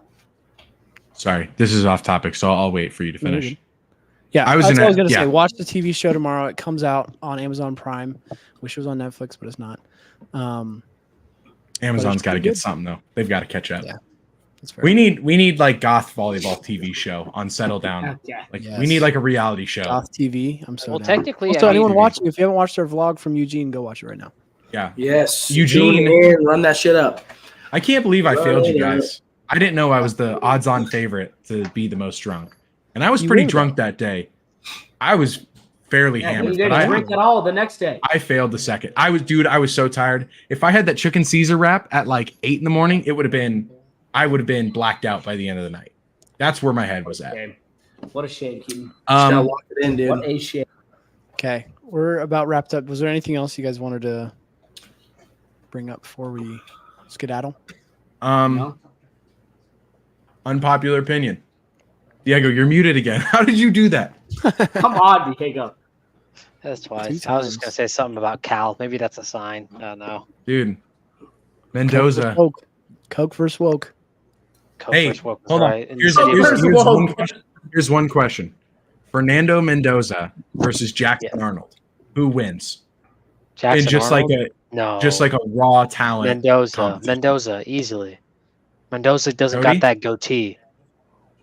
Sorry, this is off topic, so I'll wait for you to No, you're finish. good. Yeah, I was that's what I was gonna- gonna yeah. say. Watch the TV show tomorrow. It comes out on Amazon Prime. Wish it was on Netflix, but it's not. Amazon's got to pretty get good. something though. They've got to catch up. Yeah. That's fair. We need like goth volleyball TV show on Settle Down. Yeah. Like Yes. we need like a reality show. Goth TV. I'm so Well, down. technically, Also, I mean, anyone watching, if you haven't watched our vlog from Eugene, go watch it right now. Yeah. Yes, Eugene- Tune in, run that shit up. I can't believe I Right, failed you right. guys. I didn't know I was the odds-on favorite to be the most drunk, and I was You pretty were, drunk that day. I was fairly Yeah, hammered, you but didn't drink at all the next day. I failed the second. I was so tired. If I had that chicken Caesar wrap at like 8 a.m, I would have been blacked out by the end of the night. That's where my head was at. What a shame, Keaton. Just gotta Um, lock it in, dude. What a shame. Okay, we're about wrapped up. Was there anything else you guys wanted to bring up before we skedaddle? No? Unpopular opinion. Diego, you're muted again. How did you do that? Come on, Diego. That's twice. 2 I was just times. gonna say something about Cal. Maybe that's a sign. I don't know. Dude. Mendoza. Coke versus woke. Coke Hey, versus woke was hold on. right. In the Here's, city of here's, Woke. here's one question. Here's one question. Fernando Mendoza versus Jackson Yes. Arnold. Who wins? Jackson And just Arnold? like no, a raw talent. Mendoza, easily. Mendoza doesn't Cody? got that goatee.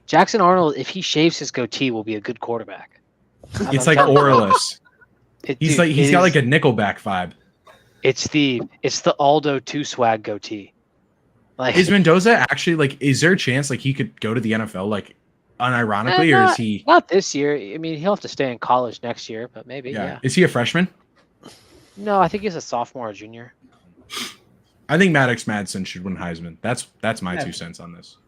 Jackson Arnold, if he shaves his goatee, will be a good quarterback. It's like Orlis. He's got like a Nickelback vibe. It's the Aldo 2 swag goatee. Like Is Mendoza actually like? Is there a chance like he could go to the NFL like unironically, or is he? not this year? I mean, he'll have to stay in college next year, but maybe. Yeah. Is he a freshman? No, I think he's a sophomore or junior. I think Maddox Madsen should win Heisman. That's my Yeah. 2 cents on this.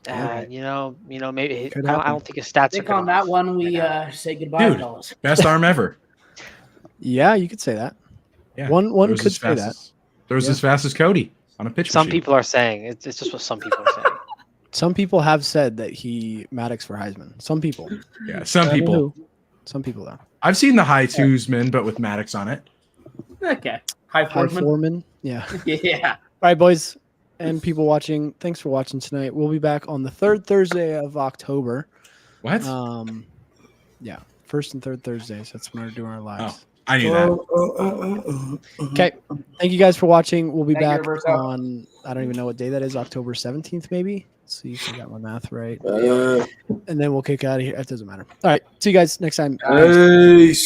Maybe Could I happen. don't think his stats I are think gonna on that one, we say goodbye, Dude. fellas. Best arm ever. Yeah, you could say that. Yeah. One Throws could as say fast that. as- Throws Yeah. as fast as Cody on a pitch Some machine. people are saying it's just what some people are saying. Some people have said that Maddox for Heisman. Some people. Yeah, some I don't know people. who. Some people though. I've seen the high twos men, but with Maddox on it. Okay. Hi, High Foreman. Foreman. Yeah. Yeah. All right, boys and people watching. Thanks for watching tonight. We'll be back on the 3rd Thursday of October. What? Yeah, 1st and 3rd Thursdays. That's when we're doing our lives. I knew that. Okay. Thank you guys for watching. We'll be Thank you, back Roberto. on, I don't even know what day that is, October 17th, maybe. Let's see if I got my math right. And then we'll kick out of here. It doesn't matter. All right. See you guys next time. Peace.